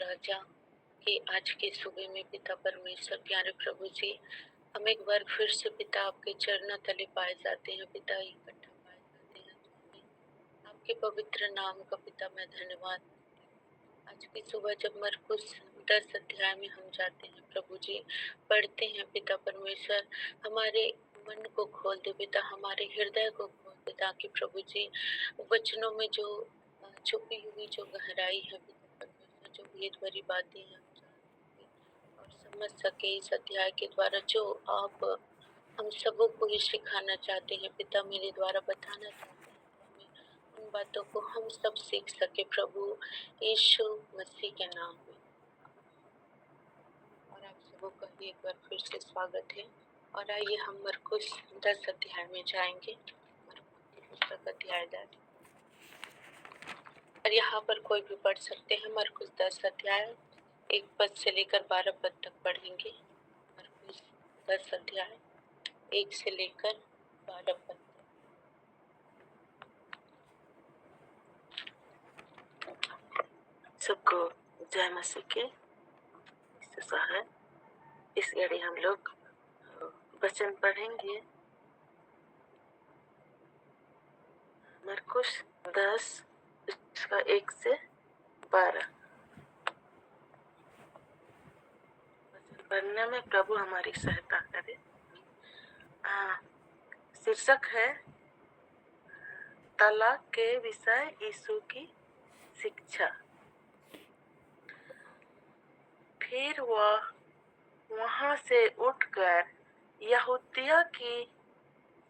राजा कि आज की सुबह में पिता परमेश्वर प्यारे प्रभु जी हम एक बार फिर से पिता आपके चरणों तले पाए जाते हैं, पिता इकट्ठा पाए जाते हैं जो कि आपके पवित्र नाम का पिता मैं धन्यवाद करती हूँ। आज की सुबह जब मरकुस 10 अध्याय में हम जाते हैं प्रभु जी, पढ़ते हैं पिता परमेश्वर, हमारे मन को खोल दे पिता, हमारे हृदय को खोल दे ताकि प्रभु जी वचनों में जो छुपी हुई जो गहराई है पिता परमेश्वर, जो भेद भरी बातें हैं हम जान सके और समझ सके इस अध्याय के द्वारा जो आप हम सबों को ही सिखाना चाहते हैं पिता, मेरे द्वारा बताना चाहते हैं हमें उन बातों को हम सब सीख सके प्रभु यीशु मसीह के नाम में। और आप सबों का ही एक बार फिर से स्वागत है। और आइए हम मरकुस 10 अध्याय में जाएंगे। मरकुस की पुस्तक अध्याय 10 और यहाँ पर कोई भी पढ़ सकते हैं। मरकुस 10 अध्याय 1 पद से लेकर 12 पद तक पढ़ेंगे। मरकुस 10 अध्याय 1 से लेकर 12 पद तक। सबको जय मसीह के है। इस घड़ी हम लोग वचन पढ़ेंगे। मरकुस 10 इसका 1 से 12। वचन पढ़ने में प्रभु हमारी सहायता करे। शीर्षक है तलाक के विषय यीशु की शिक्षा। फिर वह वहां से उठकर यहूदिया की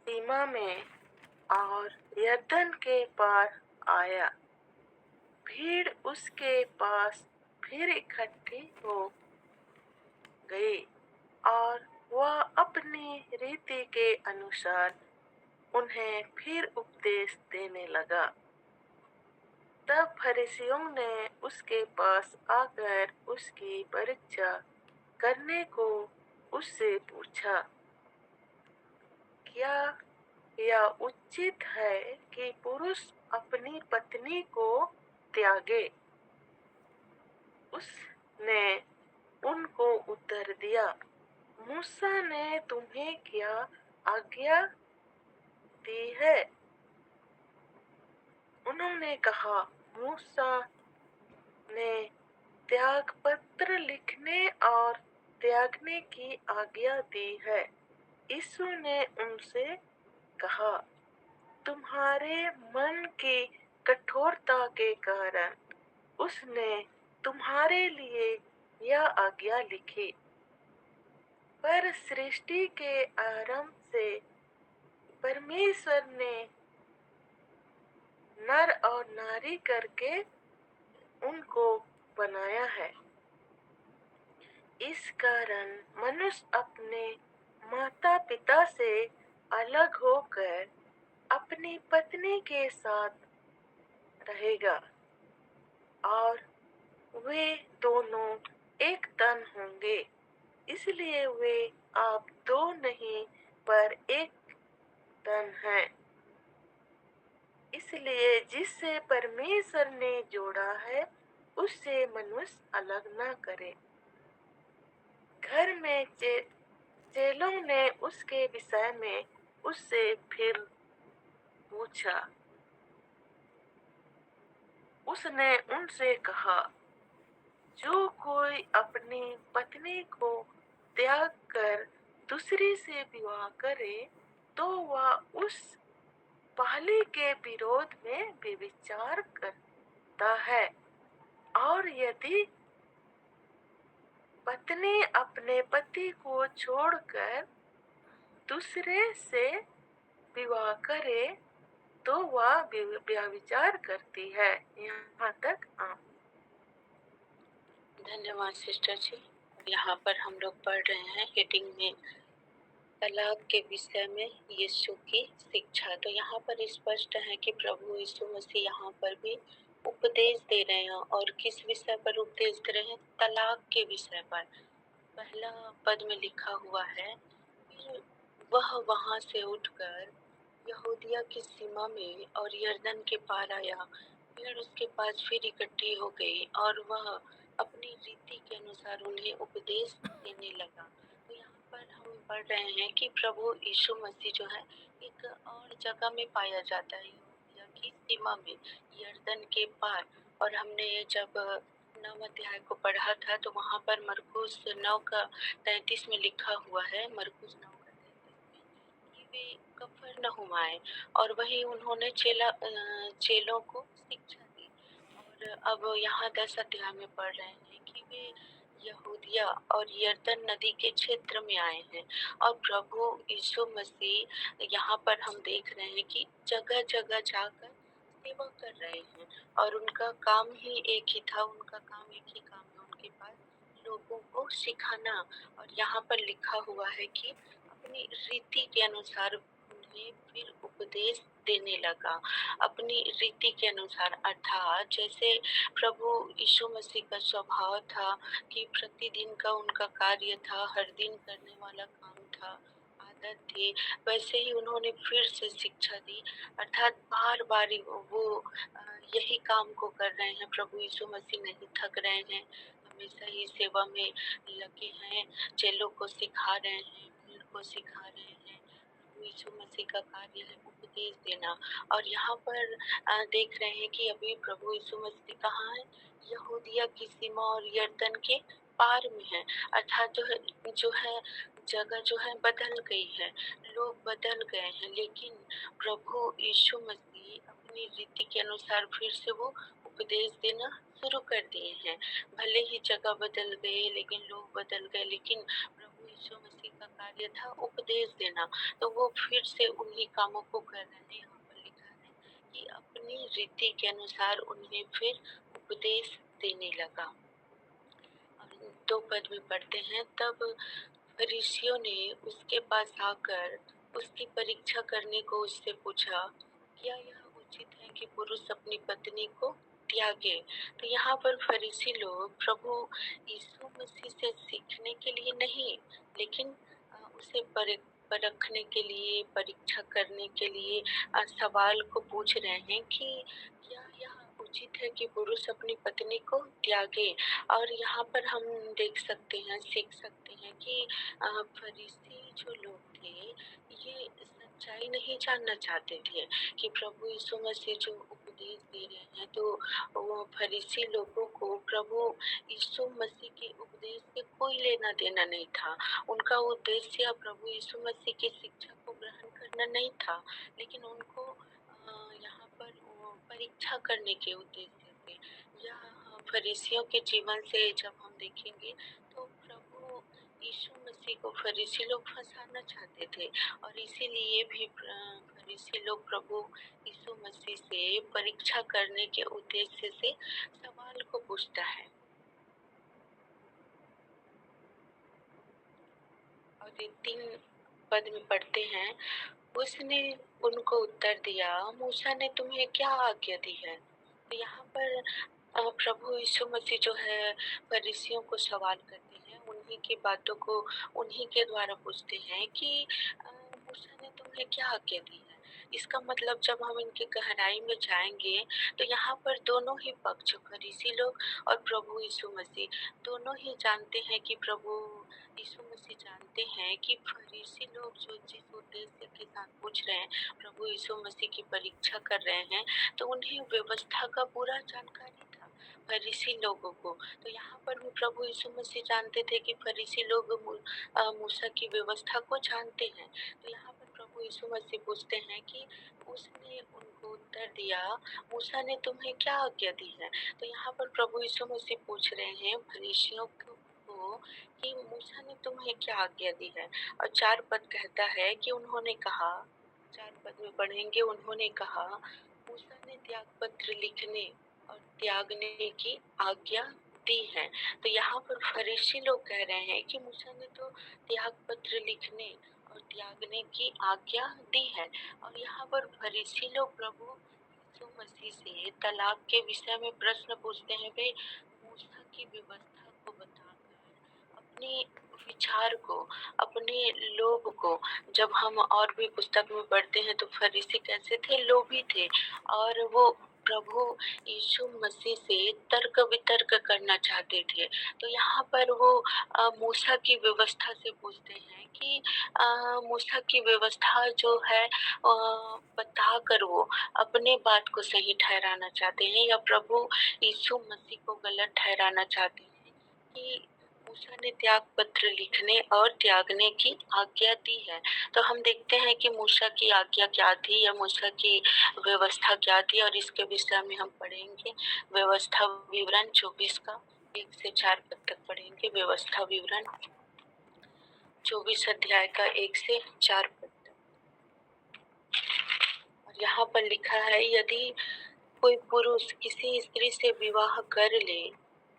सीमा में और यरदन के पार आया। भीड़ उसके पास फिर इकट्ठी हो गई और वह अपनी रीति के अनुसार उन्हें फिर उपदेश देने लगा। तब फरीसियों ने उसके पास आकर उसकी परीक्षा करने को उससे पूछा, क्या यह उचित है कि पुरुष अपनी पत्नी को त्यागे? उसने उनको उत्तर दिया, मूसा ने तुम्हें क्या आज्ञा दी है? उन्होंने कहा, मूसा ने त्याग पत्र लिखने और त्यागने की आज्ञा दी है। यीशु ने उनसे कहा, तुम्हारे मन की कठोरता के कारण उसने तुम्हारे लिए यह आज्ञा लिखी, पर सृष्टि के आरंभ से परमेश्वर ने नर और नारी करके उनको बनाया है। इस कारण मनुष्य अपने माता पिता से अलग होकर अपनी पत्नी के साथ रहेगा और वे दोनों एक तन होंगे। इसलिए वे आप दो नहीं पर एक तन हैं। इसलिए जिससे परमेश्वर ने जोड़ा है उससे मनुष्य अलग न करे। घर में चेलों ने उसके विषय में उससे फिर पूछा। उसने उनसे कहा, जो कोई अपनी पत्नी को त्याग कर दूसरी से विवाह करे तो वह उस पहली के विरोध में व्यभिचार करता है। और यदि पत्नी अपने पति को छोड़कर दूसरे से विवाह करे तो वह व्यभिचार करती है। यहाँ तक धन्यवाद सिस्टर जी। यहाँ पर हम लोग पढ़ रहे हैं हेडिंग में तलाक के विषय में यीशु की शिक्षा। तो यहाँ पर स्पष्ट है कि प्रभु यीशु मसीह यहाँ पर भी उपदेश दे रहे हैं। और किस विषय पर उपदेश दे रहे हैं? तलाक के विषय पर। पहला पद में लिखा हुआ है, फिर वह वहां से उठकर यहूदिया की सीमा में और यरदन के पार आया। भीड़ उसके पास फिर इकट्ठी हो गई और वह अपनी रीति के अनुसार उन्हें उपदेश देने लगा। तो यहाँ पर हम पढ़ रहे हैं कि प्रभु यीशु मसीह जो है एक और जगह में पाया जाता है, यहूदिया की सीमा में, यरदन के पार। और हमने जब 9 अध्याय को पढ़ा था तो वहाँ पर मरकुस 9:33 में लिखा हुआ है, मरकुस 9:33 में, कि वे कफरनहूम आए और वहीं उन्होंने चेलों को शिक्षा दी। और अब यहाँ 10 अध्याय में पढ़ रहे हैं कि वे यहूदिया और यरदन नदी के क्षेत्र में आए हैं और प्रभु यीशु मसीह यहाँ पर हम देख रहे हैं कि जगह जगह जाकर सेवा कर रहे हैं। और उनका काम ही एक ही था, उनका काम एक ही काम है उनके पास, लोगों को सिखाना। और यहाँ पर लिखा हुआ है कि अपनी रीति के अनुसार उन्हें फिर उपदेश देने लगा, अपनी रीति के अनुसार, अर्थात जैसे प्रभु यीशु मसीह का स्वभाव था कि प्रतिदिन का उनका कार्य था, हर दिन करने वाला काम था, आदत थी, वैसे ही उन्होंने फिर से शिक्षा दी। अर्थात बार बार वो यही काम को कर रहे हैं। प्रभु यीशु मसीह नहीं थक रहे हैं, हमेशा ही सेवा में लगे हैं, चेलों को सिखा रहे हैं, भीड़ को सिखा रहे हैं। प्रभु यीशु मसीह का कार्य है उपदेश देना। और यहाँ पर देख रहे हैं कि अभी प्रभु यीशु मसीह कहाँ है, यहूदिया की सीमा और यरदन के पार में है। अर्थात जो है जगह जो है बदल गई है, लोग बदल गए हैं, लेकिन प्रभु यीशु मसीह अपनी रीति के अनुसार फिर से वो उपदेश देना शुरू कर दिए हैं। भले ही जगह बदल गई, लेकिन लोग बदल गए, लेकिन प्रभु यीशु मसीह का कार्य था उपदेश देना। तो वो फिर से उन्हीं कामों को कर रहे हैं। यहाँ पर लिखा है कि अपनी रीति के अनुसार उन्हें फिर उपदेश देने लगा। 2 पद में पढ़ते हैं, तब फरीसियों ने उसके पास आकर उसकी परीक्षा करने को उससे पूछा, क्या यह उचित है कि पुरुष अपनी पत्नी को त्यागे? तो यहाँ पर फरीसी लोग प्रभु यीशु मसीह से सीखने के लिए नहीं, लेकिन उसे परखने के लिए, परीक्षा करने के लिए सवाल को पूछ रहे हैं कि क्या यह उचित है कि पुरुष अपनी पत्नी को त्यागे? और यहाँ पर हम देख सकते हैं, सीख सकते हैं कि फरीसी जो लोग थे, ये सच्चाई नहीं जानना चाहते थे कि प्रभु यीशु मसीह जो उपदेश दे रहे हैं, तो वो फरीसी लोगों को प्रभु यीशु मसीह के उपदेश से कोई लेना देना नहीं था। उनका उद्देश्य प्रभु यीशु मसीह की शिक्षा को ग्रहण करना नहीं था, लेकिन उनको यहाँ पर परीक्षा करने के उद्देश्य से, या फरीसियों के जीवन से जब हम देखेंगे तो प्रभु यीशु मसीह को फरीसी लोग फंसाना चाहते थे। और इसीलिए भी फरीसी लोग प्रभु यीशु मसीह से परीक्षा करने के उद्देश्य से सवाल को पूछता है। और ये 3 पद में पढ़ते हैं, उसने उनको उत्तर दिया, मूसा ने तुम्हें क्या आज्ञा दी है? तो यहाँ पर प्रभु यीशु मसीह जो है फरीसियों को सवाल करते हैं, उन्हीं की बातों को उन्हीं के द्वारा पूछते हैं कि मूसा ने तुम्हें क्या आज्ञा दी है? इसका मतलब जब हम इनके गहराई में जाएंगे तो यहाँ पर दोनों ही पक्ष, फरीसी लोग और प्रभु यीशु मसीह, दोनों ही जानते हैं कि प्रभु यीशु मसीह जानते हैं कि फरीसी लोग जो जिस उद्देश्य के साथ पूछ रहे हैं, प्रभु यीशु मसीह की परीक्षा कर रहे हैं, तो उन्हें व्यवस्था का पूरा जानकारी था, फरीसी लोगों को। तो यहाँ पर भी प्रभु यीशु मसीह जानते थे कि फरीसी लोग मूसा की व्यवस्था को जानते हैं। तो यहाँ पर प्रभु यीशु मसीह पूछते हैं कि उसने उनको उत्तर दिया, मूसा ने तुम्हें क्या आज्ञा दी है? तो यहाँ पर प्रभु यीशु मसीह पूछ रहे हैं फरीसियों को कि मूसा ने तुम्हें क्या आज्ञा दी है? और 4 पद कहता है कि उन्होंने कहा, 4 पद में पढ़ेंगे, उन्होंने कहा, मूसा ने त्याग पत्र लिखने और त्यागने की आज्ञा दी है। तो यहाँ पर फरीसी लोग कह रहे हैं कि मूसा ने तो त्याग पत्र लिखने और त्यागने की आज्ञा दी है। और यहाँ पर फरीसी लोग प्रभु यीशु मसीह से तलाक के विषय में प्रश्न पूछते हैं, वे मूसा की व्यवस्था को बताकर अपने विचार को, अपने लोभ को, जब हम और भी पुस्तक में पढ़ते हैं तो फरीसी कैसे थे, लोभी थे, और वो प्रभु यीशु मसीह से तर्क वितर्क करना चाहते थे। तो यहाँ पर वो मूसा की व्यवस्था से पूछते हैं कि मूसा की व्यवस्था जो है बताकर वो अपने बात को सही ठहराना चाहते हैं या प्रभु यीशु मसीह को गलत ठहराना चाहते हैं कि मूसा ने त्याग पत्र लिखने और त्यागने की आज्ञा दी है। तो हम देखते हैं कि मूसा की आज्ञा क्या थी या मूसा की व्यवस्था क्या थी, और इसके विषय में हम पढ़ेंगे व्यवस्था विवरण 24 का 1 से 4 पद तक पढ़ेंगे। व्यवस्था विवरण 24 अध्याय का 1 से 4 पद तक। और यहाँ पर लिखा है, यदि कोई पुरुष किसी स्त्री से विवाह कर ले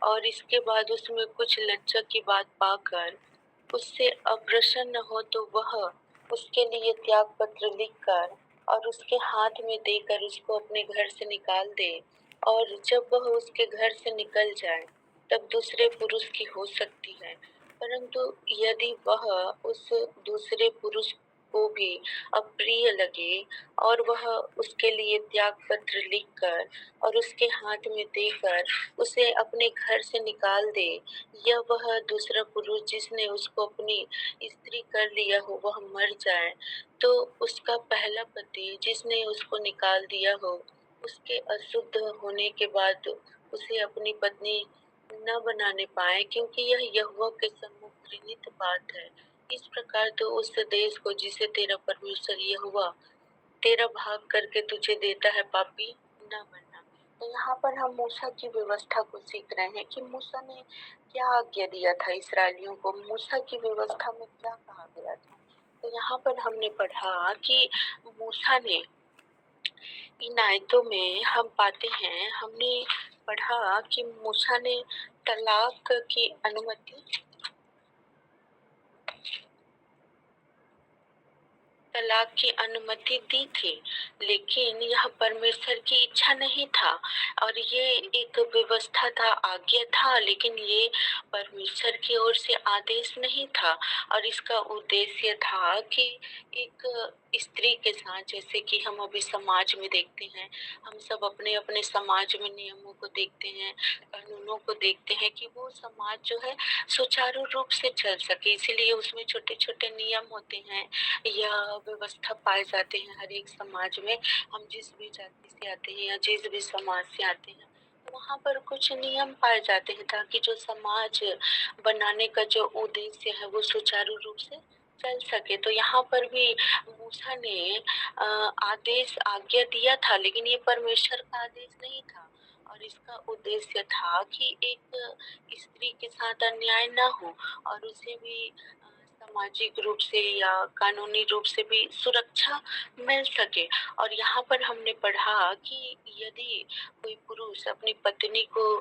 और इसके बाद उसमें कुछ लज्जा की बात पाकर उससे अप्रसन्न हो, तो वह उसके लिए त्याग पत्र लिखकर और उसके हाथ में देकर उसको अपने घर से निकाल दे, और जब वह उसके घर से निकल जाए तब दूसरे पुरुष की हो सकती है। परंतु यदि वह उस दूसरे पुरुष को भी अप्रिय लगे और वह उसके लिए त्याग पत्र लिखकर और उसके हाथ में देकर उसे अपने घर से निकाल दे, या वह दूसरा पुरुष जिसने उसको अपनी स्त्री कर लिया हो वह मर जाए, तो उसका पहला पति जिसने उसको निकाल दिया हो उसके अशुद्ध होने के बाद उसे अपनी पत्नी न बनाने पाए, क्योंकि यह यहोवा के सम्मुख घृणित बात है। इस प्रकार तो उस देश को जिसे तेरा परमेश्वर यहोवा तेरा भाग करके तुझे देता है पापी न बनना। तो यहाँ पर हम मूसा की व्यवस्था को सीख रहे हैं कि मूसा ने क्या आज्ञा दिया था इसराइलियों को, मूसा की व्यवस्था में क्या कहा गया था। तो यहाँ पर हमने पढ़ा कि मूसा ने इन आयतों में हम पाते हैं, हमने पढ़ा कि मूसा ने तलाक की अनुमति तलाक की अनुमति दी थी, लेकिन यह परमेश्वर की इच्छा नहीं था और ये एक व्यवस्था था, आज्ञा था, लेकिन ये परमेश्वर की ओर से आदेश नहीं था। और इसका उद्देश्य था कि एक स्त्री के साथ, जैसे कि हम अभी समाज में देखते हैं, हम सब अपने अपने समाज में नियमों को देखते हैं, कानूनों को देखते हैं कि वो समाज जो है सुचारू रूप से चल सके, इसीलिए उसमें छोटे छोटे नियम होते हैं या व्यवस्था पाए जाते हैं हर एक समाज में। हम जिस भी जाति से आते हैं या जिस भी समाज से आते हैं, तो वहाँ पर कुछ नियम पाए जाते हैं ताकि जो समाज बनाने का जो उद्देश्य है वो सुचारू रूप से चल सके। तो यहाँ पर भी मूसा ने आदेश आज्ञा दिया था, लेकिन ये परमेश्वर का आदेश नहीं था, और इसका उद्देश्य था कि एक स्त्री के साथ अन्याय न हो और उसे भी सामाजिक रूप से या कानूनी रूप से भी सुरक्षा मिल सके। और यहाँ पर हमने पढ़ा कि यदि कोई पुरुष अपनी पत्नी को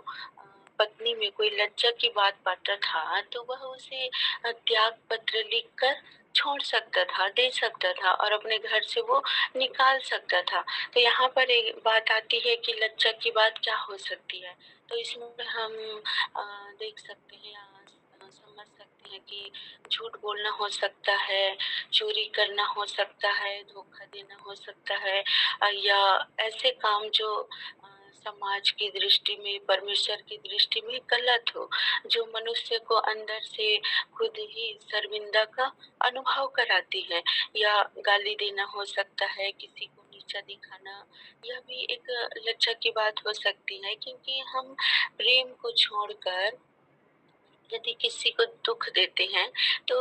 पत्नी में कोई लज्जा की बात पाता था, तो वह उसे त्याग पत्र लिखकर छोड़ सकता था, दे सकता था और अपने घर से वो निकाल सकता था। तो यहाँ पर एक बात आती है कि लज्जा की बात क्या हो सकती है। तो इसमें हम देख सकते हैं, समझ सकते हैं कि झूठ बोलना हो सकता है, चोरी करना हो सकता है, धोखा देना हो सकता है, या ऐसे काम जो समाज की दृष्टि में, परमेश्वर की दृष्टि में गलत हो, जो मनुष्य को अंदर से खुद ही शर्मिंदा का अनुभव कराती है, या गाली देना हो सकता है, किसी को नीचा दिखाना, यह भी एक लज्जा की बात हो सकती है, क्योंकि हम प्रेम को छोड़कर यदि किसी को दुख देते हैं तो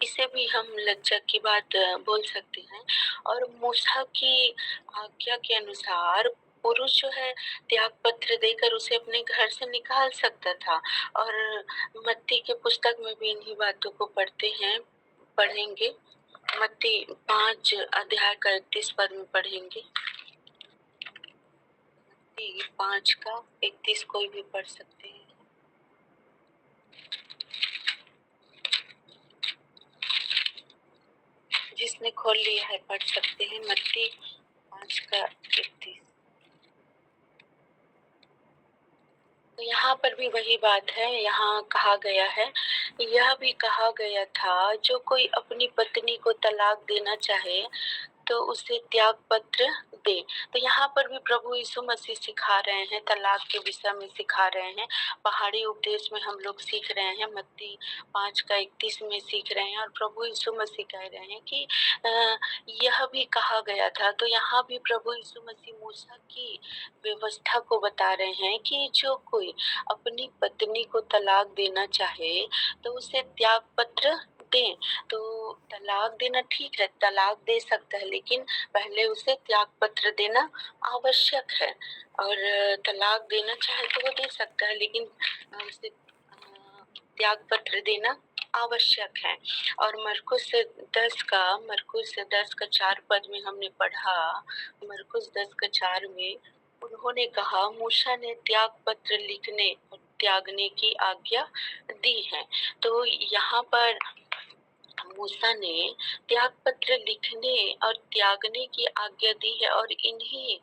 इसे भी हम लज्जा की बात बोल सकते हैं। और मूसा की आज्ञा के अनुसार पुरुष जो है त्याग पत्र देकर उसे अपने घर से निकाल सकता था। और मत्ती के पुस्तक में भी इन्हीं बातों को पढ़ेंगे। मत्ती 5 अध्याय का 31 पद में पढ़ेंगे। मत्ती 5 का 31 कोई भी पढ़ सकते हैं। जिसने खोल लिया है पढ़ सकते हैं। मत्ती 5 का 31। तो यहाँ पर भी वही बात है, यहाँ कहा गया है, यह भी कहा गया था जो कोई अपनी पत्नी को तलाक देना चाहे तो उसे त्याग पत्र दे। तो यहाँ पर भी प्रभु यीशु मसीह सिखा रहे हैं, तलाक के विषय में सिखा रहे हैं। पहाड़ी उपदेश में हम लोग सीख रहे हैं, मत्ती 5:31 में सीख रहे हैं, और प्रभु यीशु मसीह कह रहे हैं कि यह भी कहा गया था। तो यहाँ भी प्रभु यीशु मसीह मूसा की व्यवस्था को बता रहे हैं कि जो कोई अपनी पत्नी को तलाक देना चाहे तो उसे त्याग पत्र दें। तो तलाक देना ठीक है, तलाक दे सकता है, लेकिन पहले उसे त्याग पत्र देना आवश्यक है। और तलाक देना चाहे तो वो दे सकता है, लेकिन उसे त्याग पत्र देना आवश्यक है। और मरकुस 10 का 4 पद में हमने पढ़ा, मरकुस 10 का 4 में उन्होंने कहा, मूसा ने त्याग पत्र लिखने और त्यागने की आज्ञा दी है। तो यहाँ पर मूसा ने त्याग पत्र लिखने और त्यागने की आज्ञा दी है, और इन्हीं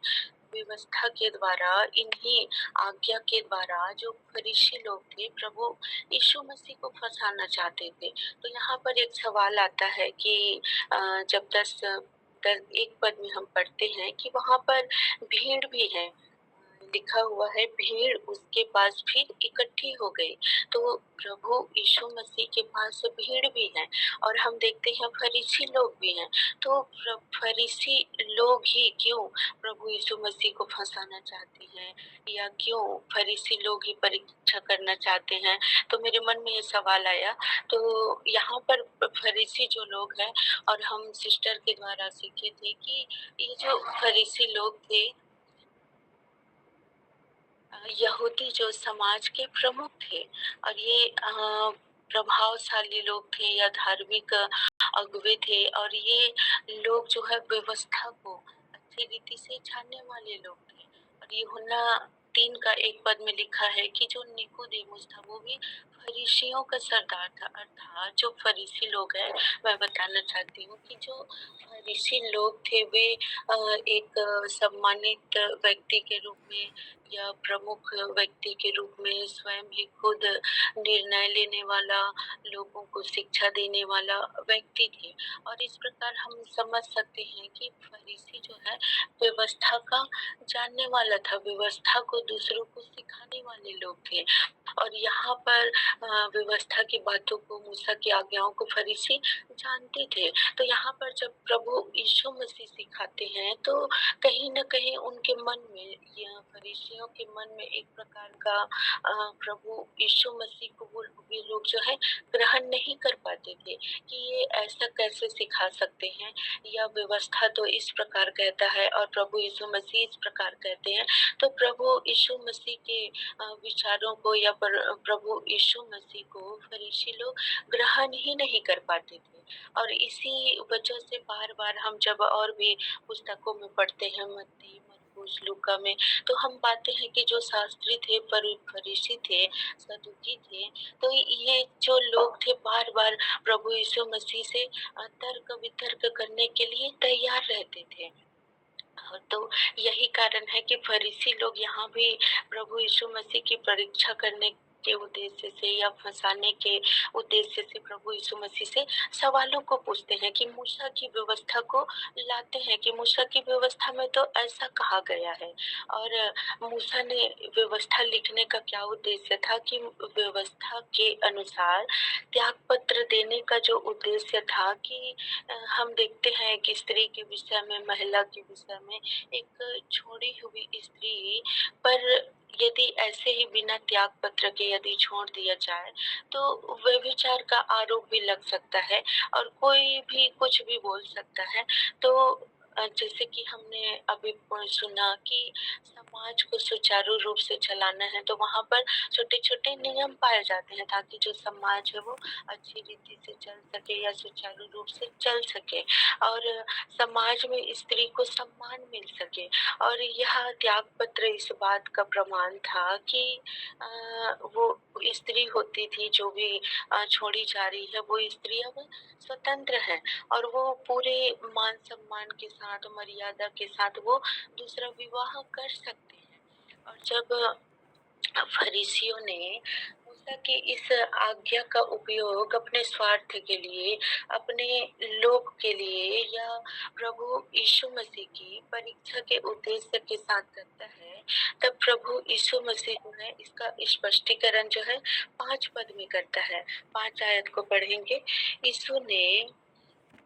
व्यवस्था के द्वारा, इन्हीं आज्ञा के द्वारा जो फरीसी लोग थे प्रभु यीशु मसीह को फंसाना चाहते थे। तो यहाँ पर एक सवाल आता है कि जब 1 पद में हम पढ़ते हैं कि वहाँ पर भीड़ भी है, लिखा हुआ है भीड़ उसके पास फिर इकट्ठी हो गई। तो प्रभु यीशु मसीह के पास भीड़ भी है, और हम देखते हैं फरीसी लोग भी हैं। तो फरीसी लोग ही क्यों प्रभु यीशु मसीह को फंसाना चाहते हैं, या क्यों फरीसी लोग ही परीक्षा करना चाहते हैं? तो मेरे मन में ये सवाल आया। तो यहाँ पर फरीसी जो लोग हैं, और हम सिस्टर के द्वारा सीखे थे कि ये जो फरीसी लोग थे, यहूदी जो समाज के प्रमुख थे, और ये प्रभावशाली लोग थे या धार्मिक अगुवे थे, और ये लोग जो है व्यवस्था को अच्छी रीति से जानने वाले लोग थे। और यूहन्ना 3 का 1 पद में लिखा है कि जो निकोदेमुस था वो भी फरीसियों का सरदार था। अर्थात जो फरीसी लोग हैं, मैं बताना चाहती हूँ कि जो फरीसी लोग थे वे एक सम्मानित व्यक्ति के रूप में या प्रमुख व्यक्ति के रूप में स्वयं ही खुद निर्णय लेने वाला, लोगों को शिक्षा देने वाला व्यक्ति थे। और इस प्रकार हम समझ सकते हैं कि फरीसी जो है व्यवस्था का जानने वाला था, व्यवस्था को दूसरों को सिखाने वाले लोग थे। और यहाँ पर व्यवस्था की बातों को, मूसा की आज्ञाओं को फरीसी जानते थे। तो यहाँ पर जब प्रभु यीशु मसीह सिखाते हैं तो कहीं न कहीं उनके मन में, या फरीसियों के मन में एक प्रकार का प्रभु यीशु मसीह को वे लोग जो है ग्रहण नहीं कर पाते थे कि ये ऐसा कैसे सिखा सकते हैं, या व्यवस्था तो इस प्रकार कहता है और प्रभु यीशु मसीह इस प्रकार कहते हैं। तो प्रभु यीशु मसीह के विचारों को या प्रभु यीशु मसीह को फरीसी लोग ग्रहण ही नहीं कर पाते थे। और इसी वजह से बार-बार हम जब और भी पुस्तकों में पढ़ते हैं, मत्ती, मरकुस, लूका में, तो हम पाते हैं कि जो शास्त्री थे, फरीसी थे, सदूकी थे, तो ये जो लोग थे बार-बार प्रभु यीशु मसीह से तर्क-वितर्क करने के लिए तैयार रहते थे। तो यही कारण है कि फरीसी लोग यहाँ भी प्रभु यीशु मसीह की परीक्षा करने के उद्देश्य से या फंसाने के उद्देश्य से प्रभु यीशु मसीह से सवालों को पूछते हैं, कि मूसा की व्यवस्था को लाते हैं कि मूसा की व्यवस्था में तो ऐसा कहा गया है। और मूसा ने व्यवस्था लिखने का क्या उद्देश्य था, कि व्यवस्था के अनुसार त्याग पत्र देने का जो उद्देश्य था, कि हम देखते हैं कि स्त्री के विषय में, महिला के विषय में, एक छोड़ी हुई स्त्री पर यदि ऐसे ही बिना त्याग पत्र के यदि छोड़ दिया जाए तो व्यभिचार का आरोप भी लग सकता है, और कोई भी कुछ भी बोल सकता है। तो जैसे कि हमने अभी सुना कि समाज को सुचारू रूप से चलाना है, तो वहाँ पर छोटे-छोटे नियम पाए जाते हैं, ताकि जो समाज है वो अच्छी रीति से चल सके या सुचारू रूप से चल सके, और समाज में स्त्री को सम्मान मिल सके। और यह त्याग पत्र इस बात का प्रमाण था कि वो स्त्री होती थी, जो भी छोड़ी जा रही है, वो स्त्री अब स्वतंत्र है, और वो पूरे मान सम्मान के साथ, मर्यादा के साथ वो दूसरा विवाह कर सकते हैं। और जब फरीसियों ने मूसा की इस आज्ञा का उपयोग अपने स्वार्थ के लिए, अपने लोभ के लिए या प्रभु यीशु मसीह की परीक्षा के उद्देश्य के साथ करता है, तब प्रभु यीशु मसीह जो है इसका स्पष्टीकरण जो है 5 पद में करता है। 5 आयत को पढ़ेंगे। यीशु ने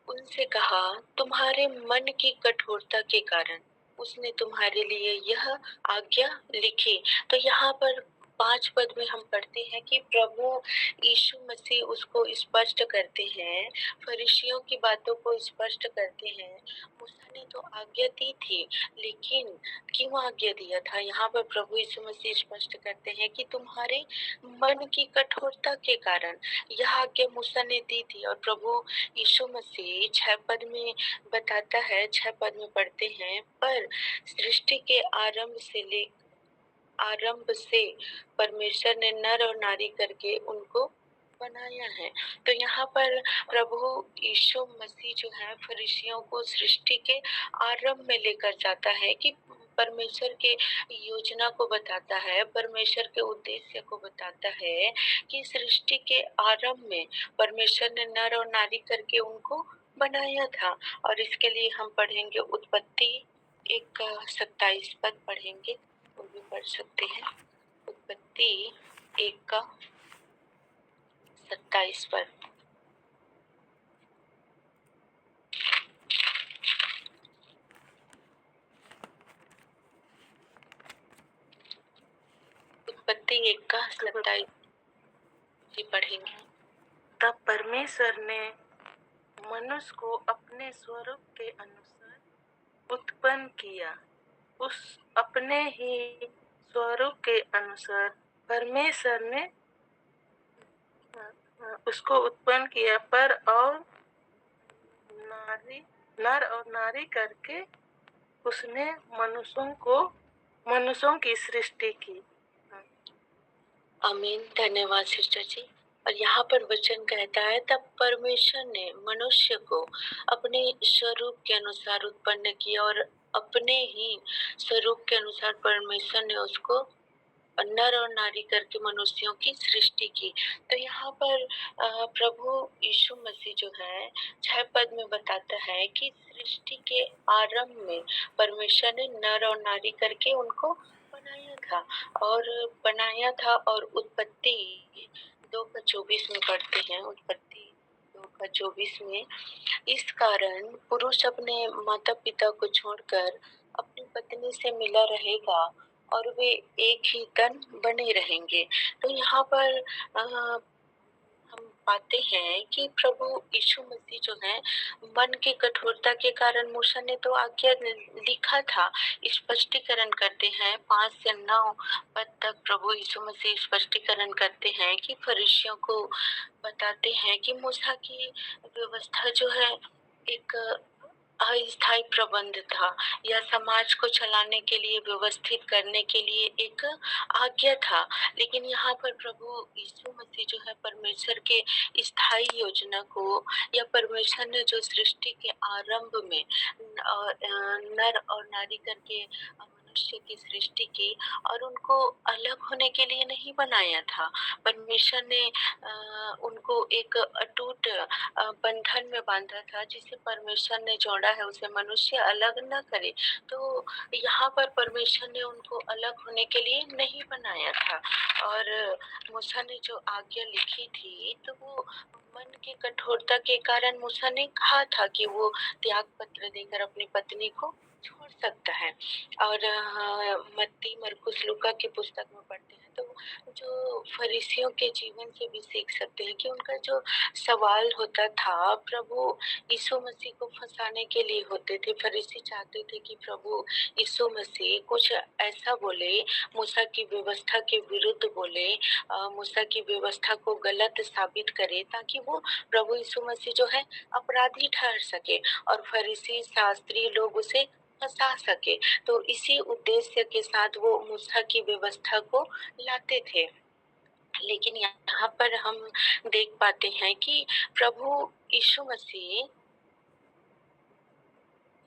उनसे कहा, तुम्हारे मन की कठोरता के कारण उसने तुम्हारे लिए यह आज्ञा लिखी। तो यहाँ पर 5 पद में हम पढ़ते हैं कि प्रभु यीशु मसीह उसको स्पष्ट करते हैं, फरीसियों की बातों को स्पष्ट करते हैं। मूसा ने तो आज्ञा दी थी, लेकिन क्यों आज्ञा दिया था? यहाँ पर प्रभु यीशु मसीह स्पष्ट करते हैं कि तुम्हारे मन की कठोरता के कारण यह आज्ञा मूसा ने दी थी। और प्रभु यीशु मसीह 6 पद में बताता है, 6 पद में पढ़ते हैं, पर सृष्टि के आरंभ से परमेश्वर ने नर और नारी करके उनको बनाया है। तो यहाँ पर प्रभु यीशु मसीह जो है फरीसियों को सृष्टि के आरंभ में लेकर जाता है, कि परमेश्वर के योजना को बताता है, परमेश्वर के उद्देश्य को बताता है कि सृष्टि के आरंभ में परमेश्वर ने नर और नारी करके उनको बनाया था। और इसके लिए हम पढ़ेंगे उत्पत्ति 1 का 27 पद पढ़ेंगे, वो भी पढ़ सकते हैं। उत्पत्ति 1 का 27 पद। उत्पत्ति 1 का 27 जी पढ़ेंगे। तब परमेश्वर ने मनुष्य को अपने स्वरूप के अनुसार उत्पन्न किया, उस अपने ही स्वरूप के अनुसार परमेश्वर ने उसको उत्पन्न किया, पर और नर और नारी करके उसने मनुष्यों की सृष्टि की। आमीन, धन्यवाद सिस्टर जी। और यहाँ पर वचन कहता है, तब परमेश्वर ने मनुष्य को अपने स्वरूप के अनुसार उत्पन्न किया, और अपने ही स्वरूप के अनुसार परमेश्वर ने उसको नर और नारी करके मनुष्यों की सृष्टि की। तो यहाँ पर प्रभु यीशु मसीह जो है 6 पद में बताता है कि सृष्टि के आरंभ में परमेश्वर ने नर और नारी करके उनको बनाया था। और उत्पत्ति 2 का 24 में पढ़ते हैं। उत्पत्ति 2 का 24 में, इस कारण पुरुष अपने माता पिता को छोड़कर अपनी पत्नी से मिला रहेगा और वे एक ही तन बने रहेंगे। तो यहाँ पर हम पाते हैं कि प्रभु यीशु मसीह जो है मन की कठोरता के कारण मूसा ने तो आज्ञा लिखा था, स्पष्टीकरण करते हैं 5 से 9 पद तक प्रभु यीशु मसीह स्पष्टीकरण करते हैं कि फरीसियों को बताते हैं कि मूसा की व्यवस्था जो है एक अस्थायी प्रबंध था, या समाज को चलाने के लिए, व्यवस्थित करने के लिए एक आज्ञा था। लेकिन यहाँ पर प्रभु यीशु मसीह जो है परमेश्वर के स्थायी योजना को, या परमेश्वर ने जो सृष्टि के आरंभ में नर और नारी करके मनुष्य की सृष्टि की, और उनको अलग होने के लिए नहीं बनाया था। परमेश्वर ने उनको एक अटूट बंधन में बांधा था, जिसे परमेश्वर ने जोड़ा है उसे मनुष्य अलग न करे। तो यहाँ पर परमेश्वर ने उनको अलग होने के लिए नहीं बनाया था। और मूसा ने जो आज्ञा लिखी थी, तो वो मन की कठोरता के कारण मूसा ने कहा था कि वो त्याग पत्र देकर अपनी पत्नी को छोड़ सकता है। और मत्ती, मरकुस, लूका की पुस्तक में पढ़ते हैं, तो जो फरीसियों के जीवन से भी सीख सकते हैं कि उनका जो सवाल होता था प्रभु यीशु मसीह को फंसाने के लिए होते थे। फरीसी चाहते थे कि प्रभु यीशु मसीह कुछ ऐसा बोले, मूसा की व्यवस्था के विरुद्ध बोले, मूसा की व्यवस्था को गलत साबित करे, ताकि वो प्रभु यीशु मसीह जो है अपराधी ठहर सके और फरीसी शास्त्री लोग उसे फंसा सके। तो इसी उद्देश्य के साथ वो मूसा की व्यवस्था को लाते थे। लेकिन यहाँ पर हम देख पाते हैं कि प्रभु यीशु मसीह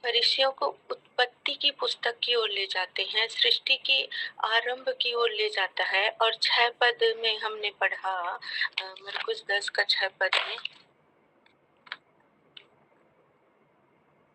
फरीसियों को उत्पत्ति की पुस्तक की ओर ले जाते हैं, सृष्टि की आरंभ की ओर ले जाता है। और 6 पद में हमने पढ़ा, मरकुस 10 का 6 पद में,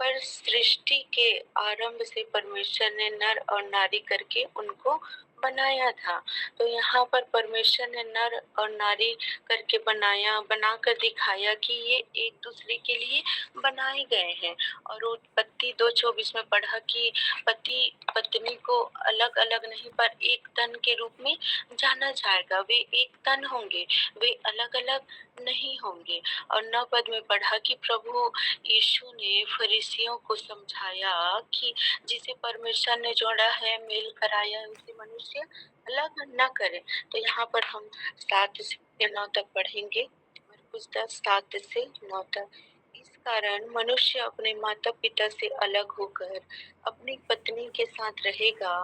पर सृष्टि के आरंभ से परमेश्वर ने नर और नारी करके उनको बनाया था। तो यहाँ पर परमेश्वर ने नर और नारी करके बनाकर दिखाया कि ये एक दूसरे के लिए बनाए गए हैं। और उत्पत्ति 2:24 में पढ़ा कि पति पत्नी को अलग अलग नहीं पर एक तन के रूप में जाना जाएगा। वे एक तन होंगे, वे अलग अलग नहीं होंगे। और 9 पद में पढ़ा कि प्रभु यीशु ने फरीसियों को समझाया कि जिसे परमेश्वर ने जोड़ा है, मेल कराया है, उसे मनुष्य अलग न करे। तो यहाँ पर हम 7 से 9 तक पढ़ेंगे, मरकुस 10 7 से 9 तक। इस कारण मनुष्य अपने माता पिता से अलग होकर अपनी पत्नी के साथ रहेगा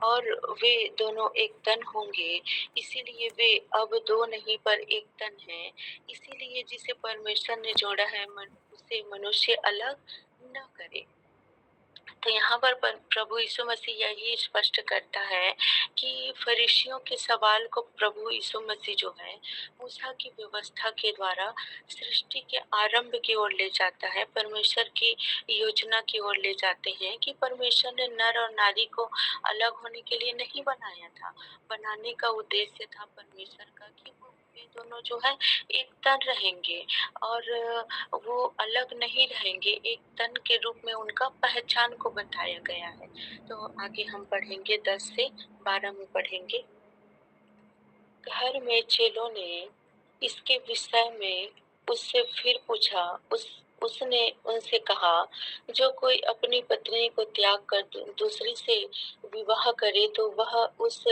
और वे दोनों एक तन होंगे। इसीलिए वे अब दो नहीं पर एक तन हैं। इसीलिए जिसे परमेश्वर ने जोड़ा है उसे मनुष्य अलग न करे। तो यहाँ पर प्रभु यीशु मसीह यही स्पष्ट करता है कि फरीसियों के सवाल को प्रभु यीशु मसीह जो है मूसा की व्यवस्था के द्वारा सृष्टि के आरंभ की ओर ले जाता है, परमेश्वर की योजना की ओर ले जाते हैं कि परमेश्वर ने नर और नारी को अलग होने के लिए नहीं बनाया था। बनाने का उद्देश्य था परमेश्वर का कि वे दोनों जो है एक तन रहेंगे और वो अलग नहीं रहेंगे, एक तन के रूप में उनका पहचान को बताया गया है। तो आगे हम पढ़ेंगे 10 से 12 में पढ़ेंगे। घर में चेलों ने इसके विषय में उससे फिर पूछा। उसने उनसे कहा, जो कोई अपनी पत्नी को त्याग कर दूसरी से विवाह करे तो वह उस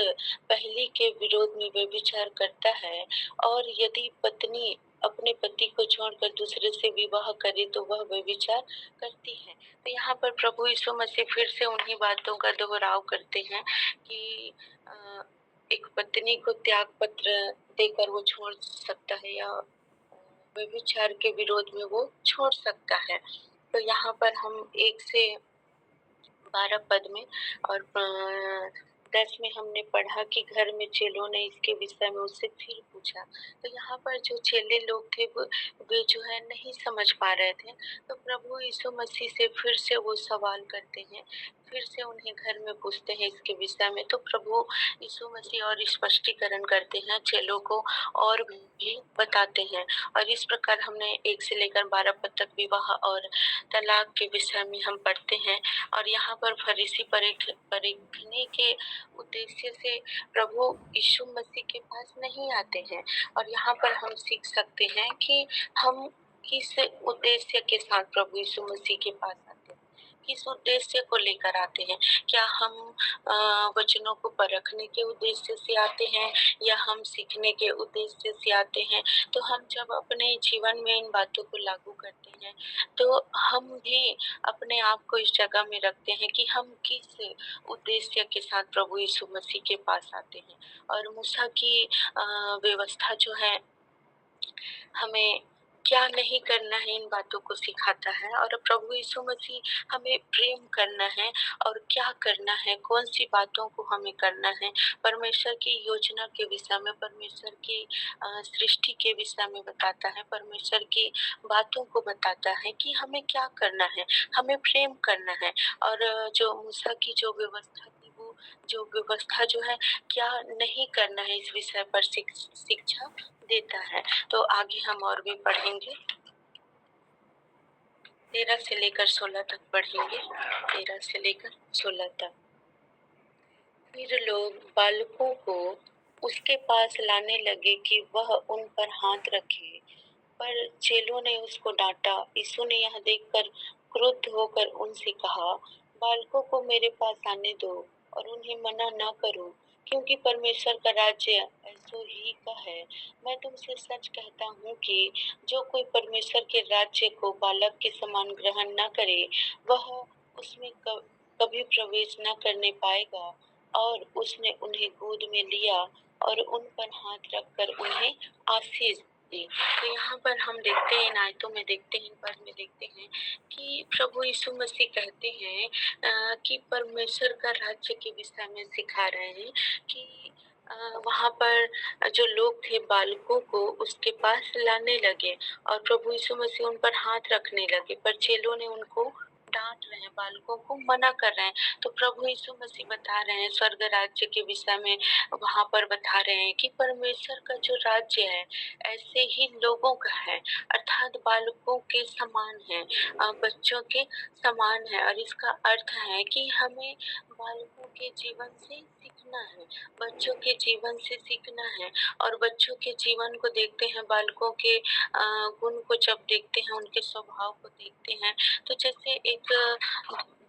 पहली के विरोध में व्यभिचार करता है, और यदि पत्नी अपने पति को छोड़कर दूसरे से विवाह करे तो वह व्यभिचार करती है। तो यहाँ पर प्रभु यीशु मसीह फिर से उन्हीं बातों का दोहराव करते हैं कि एक पत्नी को त्याग पत्र देकर वो छोड़ सकता है या व्यभिचार के विरोध में वो छोड़ सकता है। तो यहाँ पर हम 1 से 12 पद में और 10 में हमने पढ़ा कि घर में चेलों ने इसके विषय में उससे फिर पूछा। तो यहाँ पर जो चेले लोग थे वे जो है नहीं समझ पा रहे थे। तो प्रभु यीशु मसीह से फिर से वो सवाल करते हैं, फिर से उन्हें घर में पूछते हैं इसके विषय में। तो प्रभु यीशु मसीह और स्पष्टीकरण करते हैं चेलों को और भी बताते हैं। और इस प्रकार हमने 1 से लेकर 12 पद तक विवाह और तलाक के विषय में हम पढ़ते हैं। और यहाँ पर फरीसी परखने के उद्देश्य से प्रभु यीशु मसीह के पास नहीं आते हैं। और यहाँ पर हम सीख सकते हैं कि हम किस उद्देश्य के साथ प्रभु यीशु मसीह के पास आते हैं, किस उद्देश्य को लेकर आते हैं। क्या हम वचनों को परखने के उद्देश्य से आते हैं या हम सीखने के उद्देश्य से आते हैं। तो हम जब अपने जीवन में इन बातों को लागू करते हैं तो हम भी अपने आप को इस जगह में रखते हैं कि हम किस उद्देश्य के साथ प्रभु यीशु मसीह के पास आते हैं। और मूसा की व्यवस्था जो है हमें क्या नहीं करना है इन बातों को सिखाता है। और प्रभु यीशु मसीह हमें प्रेम करना है और क्या करना है, कौन सी बातों को हमें करना है, परमेश्वर की योजना के विषय में, परमेश्वर की सृष्टि के विषय में बताता है, परमेश्वर की बातों को बताता है कि हमें क्या करना है, हमें प्रेम करना है। और जो मूसा की जो व्यवस्था थी वो जो व्यवस्था जो है क्या नहीं करना है इस विषय पर शिक्षा देता है। तो आगे हम और भी पढ़ेंगे, 13 से लेकर 16 तक पढ़ेंगे, 13 से लेकर 16 तक। फिर लोग बालकों को उसके पास लाने लगे कि वह उन पर हाथ रखे, पर चेलों ने उसको डांटा। यीशु ने यह देखकर क्रुद्ध होकर उनसे कहा, बालकों को मेरे पास आने दो और उन्हें मना न करो, क्योंकि परमेश्वर का राज्य ऐसो ही का है। मैं तुमसे सच कहता हूँ कि जो कोई परमेश्वर के राज्य को बालक के समान ग्रहण न करे, वह उसमें कभी प्रवेश न करने पाएगा। और उसने उन्हें गोद में लिया और उन पर हाथ रखकर उन्हें आशीष जी, तो यहाँ पर हम देखते हैं, इन आयतों में देखते हैं, इन पद में देखते हैं कि प्रभु यीशु मसीह कहते हैं कि परमेश्वर का राज्य के विषय में सिखा रहे हैं कि वहाँ पर जो लोग थे बालकों को उसके पास लाने लगे और प्रभु यीशु मसीह उन पर हाथ रखने लगे, पर चेलों ने उनको डांट रहे हैं, बालकों को मना कर रहे हैं। तो प्रभु यीशु मसीह बता रहे हैं स्वर्ग राज्य के विषय में, वहाँ पर बता रहे हैं कि परमेश्वर का जो राज्य है ऐसे ही लोगों का है, अर्थात बालकों के समान है, बच्चों के समान है। और इसका अर्थ है कि हमें बालकों के जीवन से सीखना है, बच्चों के जीवन से सीखना है। और बच्चों के जीवन को देखते हैं, बालकों के गुण को जब देखते हैं, उनके स्वभाव को देखते हैं, तो जैसे एक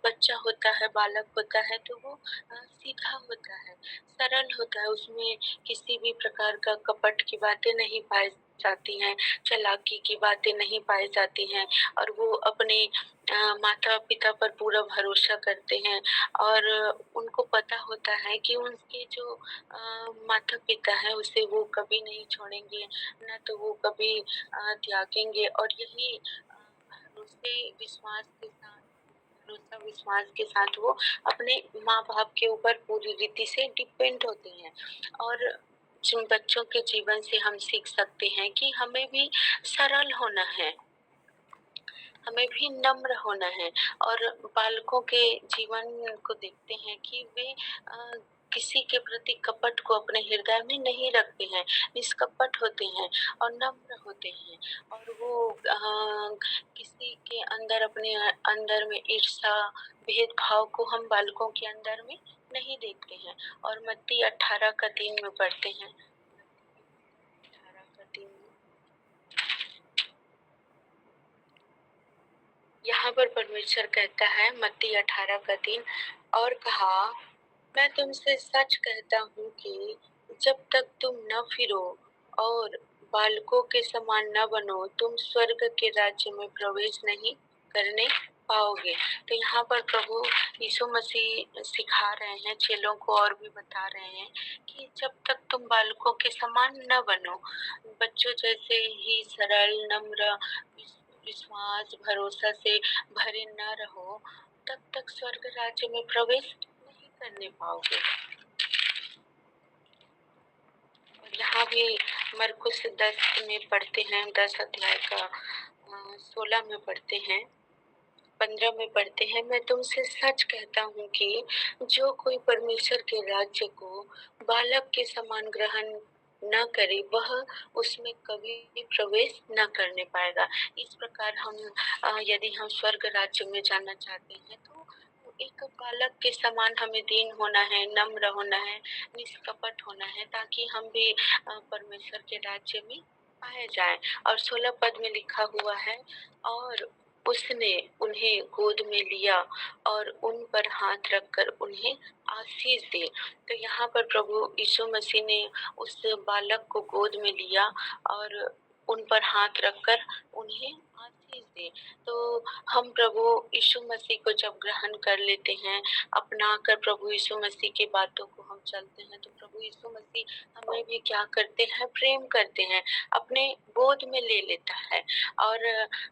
बच्चा होता है, बालक होता है, तो वो सीधा होता है, सरल होता है, उसमें किसी भी प्रकार का कपट की बातें नहीं पाई जाती हैं, चालाकी की बातें नहीं पाई जाती हैं, और वो अपने माता पिता पर पूरा भरोसा करते हैं। और उनको पता होता है कि उनके जो माता पिता हैं उसे वो कभी नहीं छोड़ेंगे, ना तो वो कभी त्यागेंगे। और यही भरोसा विश्वास के साथ वो अपने माँ बाप के ऊपर पूरी रीति से डिपेंड होते हैं। और जिन बच्चों के जीवन से हम सीख सकते हैं कि हमें भी सरल होना है, हमें भी नम्र होना है। और बालकों के जीवन को देखते हैं कि वे किसी के प्रति कपट को अपने हृदय में नहीं रखते हैं, निष्कपट होते हैं और नम्र होते हैं। और वो किसी के अंदर, अपने अंदर में ईर्ष्या, भेदभाव को हम बालकों के अंदर में नहीं देखते हैं। और मत्ती 18:3 में पढ़ते हैं, 18:3 में यहाँ पर परमेश्वर कहता है, मत्ती 18:3, और कहा, मैं तुमसे सच कहता हूँ कि जब तक तुम न फिरो और बालकों के समान न बनो, तुम स्वर्ग के राज्य में प्रवेश नहीं करने पाओगे। तो यहाँ पर प्रभु यीशु मसीह सिखा रहे हैं चेलों को, और भी बता रहे हैं कि जब तक तुम बालकों के समान न बनो, बच्चों जैसे ही सरल, नम्र, विश्वास, भरोसा से भरे न रहो, तब तक स्वर्ग राज्य में प्रवेश नहीं करने पाओगे। और यहाँ भी मरकुस 10 में पढ़ते हैं, 10 अध्याय का 16 में पढ़ते हैं, 15 में पढ़ते हैं, मैं तुमसे सच कहता हूँ कि जो कोई परमेश्वर के राज्य को बालक के समान ग्रहण न करे, वह उसमें कभी भी प्रवेश न करने पाएगा। इस प्रकार हम यदि हम स्वर्ग राज्य में जाना चाहते हैं, तो एक बालक के समान हमें दीन होना है, नम्र होना है, निष्कपट होना है, ताकि हम भी परमेश्वर के राज्य में पाए जाएं। और 16 पद में लिखा हुआ है, और उसने उन्हें गोद में लिया और उन पर हाथ रखकर उन्हें आशीष दी। तो यहाँ पर प्रभु यीशु मसीह ने उस बालक को गोद में लिया और उन पर हाथ रखकर उन्हें आशीष दी। तो हम प्रभु यीशु मसीह को जब ग्रहण कर लेते हैं, अपना कर प्रभु यीशु मसीह की बातों को हम चलते हैं, तो प्रभु यीशु मसीह हमें भी क्या करते हैं, प्रेम करते हैं, अपने गोद में ले लेता है और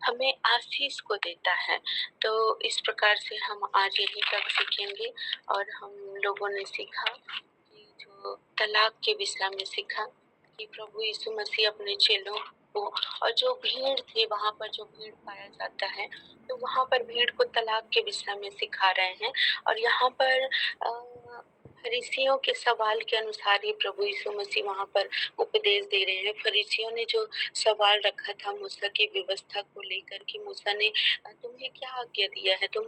हमें आशीष को देता है। तो इस प्रकार से हम आज यहीं तक सीखेंगे। और हम लोगों ने सीखा कि जो तलाक के विषय में सीखा कि प्रभु यीशु मसीह अपने चेलों को, और जो भीड़ थी वहाँ पर, जो भीड़ पाया जाता है, तो वहाँ पर भीड़ को तलाक के विषय में सिखा रहे हैं। और यहाँ पर फरीसियों के सवाल के अनुसार ही प्रभु यीशु मसीह वहाँ पर उपदेश दे रहे हैं। फरीसियों ने जो सवाल रखा था मूसा की व्यवस्था को लेकर कि मूसा ने तुम्हें क्या आज्ञा दिया है, तो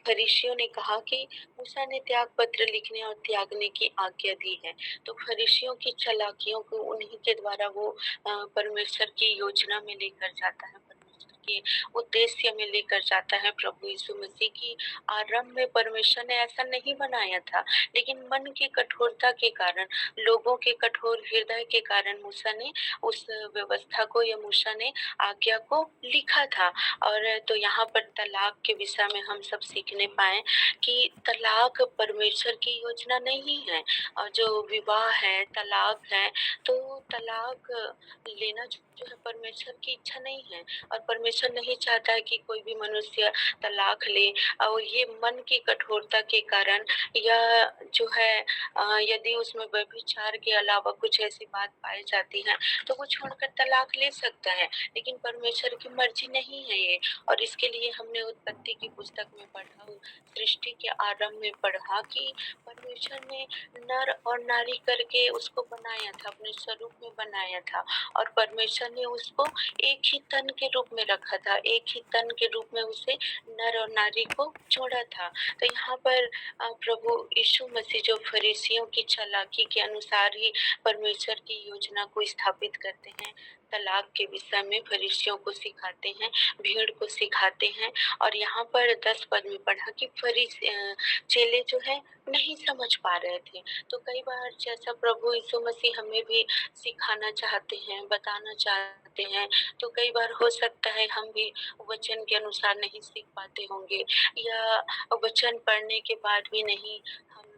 फरीसियों ने कहा कि मूसा ने त्याग पत्र लिखने और त्यागने की आज्ञा दी है। तो फरीसियों की चालाकियों को उन्हीं के द्वारा वो परमेश्वर की योजना में लेकर जाता है, परमेश्वर के उद्देश्य में लेकर जाता है। प्रभु यीशु मसीह की आरंभ में परमेश्वर ने ऐसा नहीं बनाया था, लेकिन मन की कठोरता के कारण, लोगों के कठोर हृदय के कारण मूसा ने उस व्यवस्था को, या मूसा ने आज्ञा को लिखा था। और तो यहाँ पर तलाक के विषय में हम सब सीखने पाए कि तलाक परमेश्वर की योजना नहीं है। और जो विवाह है, तलाक है, तो तलाक लेना जो है परमेश्वर की इच्छा नहीं है, और परमेश्वर नहीं चाहता है कि कोई भी मनुष्य तलाक ले। और ये मन की कठोरता के कारण, या जो है यदि उसमें व्यभिचार के अलावा कुछ ऐसी बात पाई जाती है तो वो छोड़कर तलाक ले सकता है, लेकिन परमेश्वर की मर्जी नहीं है ये। और इसके लिए हमने उत्पत्ति की पुस्तक में पढ़ा, सृष्टि के आरंभ में पढ़ा कि परमेश्वर ने नर और नारी करके उसको बनाया था, अपने स्वरूप में बनाया था, और परमेश्वर ने उसको एक ही तन के रूप में रखा था, एक ही तन के रूप में उसे नर और नारी को जोड़ा था। तो यहाँ पर प्रभु यीशु मसीह जो फरीसियों की चालाकी के अनुसार ही परमेश्वर की योजना को स्थापित करते हैं, तलाक के विषय में फरीसियों को सिखाते हैं, भीड़ को सिखाते हैं। और यहाँ पर 10 पद में पढ़ा कि चेले जो है नहीं समझ पा रहे थे। तो कई बार जैसा प्रभु यीशु मसीह हमें भी सिखाना चाहते हैं, बताना चाहते हैं, तो कई बार हो सकता है हम भी वचन के अनुसार नहीं सीख पाते होंगे, या वचन पढ़ने के बाद भी नहीं हम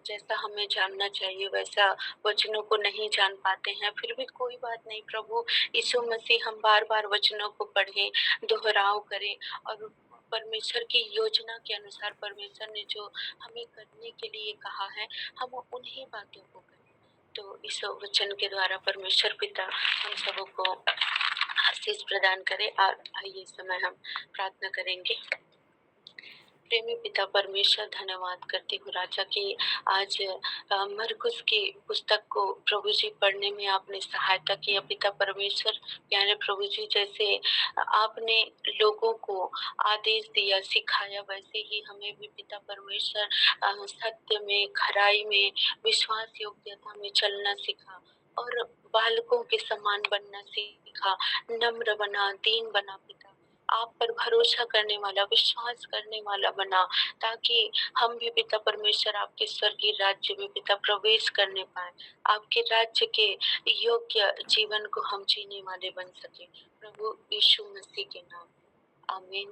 जैसा हमें जानना चाहिए वैसा वचनों को नहीं जान पाते हैं। फिर भी कोई बात नहीं, प्रभु यीशु मसीह हम बार बार वचनों को पढ़ें, दोहराव करें, और परमेश्वर की योजना के अनुसार परमेश्वर ने जो हमें करने के लिए कहा है, हम उन्हीं बातों को करें। तो इस वचन के द्वारा परमेश्वर पिता हम सबों को आशीष प्रदान करे। और आइए इस समय हम प्रार्थना करेंगे। प्रेमी पिता परमेश्वर, धन्यवाद करती हूँ राजा की आज मरकुस की पुस्तक को प्रभु जी पढ़ने में आपने सहायता किया। पिता परमेश्वर, प्यारे प्रभु जी, जैसे आपने लोगों को आदेश दिया, सिखाया, वैसे ही हमें भी पिता परमेश्वर सत्य में, खराई में, विश्वास योग्यता में चलना सिखा, और बालकों के समान बनना सीखा, नम्र बना, दीन बना पिता, आप पर भरोसा करने वाला, विश्वास करने वाला बना, ताकि हम भी पिता परमेश्वर आपके स्वर्गीय राज्य में पिता प्रवेश करने पाए, आपके राज्य के योग्य जीवन को हम जीने वाले बन सके, प्रभु यीशु मसीह के नाम, आमीन।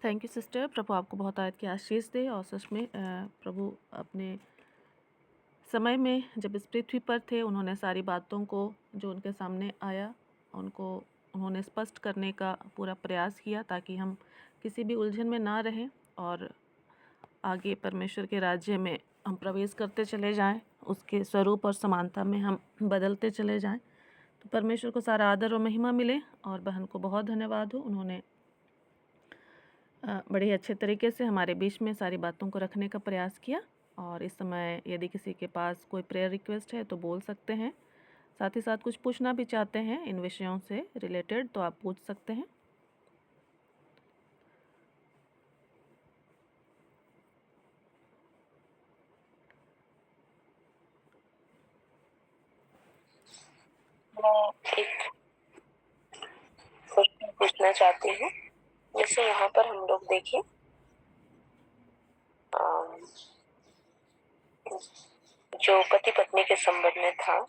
Thank you sister. प्रभु आपको बहुत आयत की आशीष दे। और सच में प्रभु अपने समय में जब इस पृथ्वी पर थे, उन्होंने सारी बातों को जो उनके सामने आया उनको उन्होंने स्पष्ट करने का पूरा प्रयास किया, ताकि हम किसी भी उलझन में ना रहें और आगे परमेश्वर के राज्य में हम प्रवेश करते चले जाएं, उसके स्वरूप और समानता में हम बदलते चले जाएं। तो परमेश्वर को सारा आदर और महिमा मिले। और बहन को बहुत धन्यवाद हो, उन्होंने बड़े ही अच्छे तरीके से हमारे बीच में सारी बातों को रखने का प्रयास किया। और इस समय यदि किसी के पास कोई प्रेयर रिक्वेस्ट है तो बोल सकते हैं। साथ ही साथ कुछ पूछना भी चाहते हैं इन विषयों से रिलेटेड तो आप पूछ सकते हैं। मैं एक क्वेश्चन पूछना चाहती हूँ। जैसे यहाँ पर हम लोग देखें, जो पति पत्नी के संबंध में था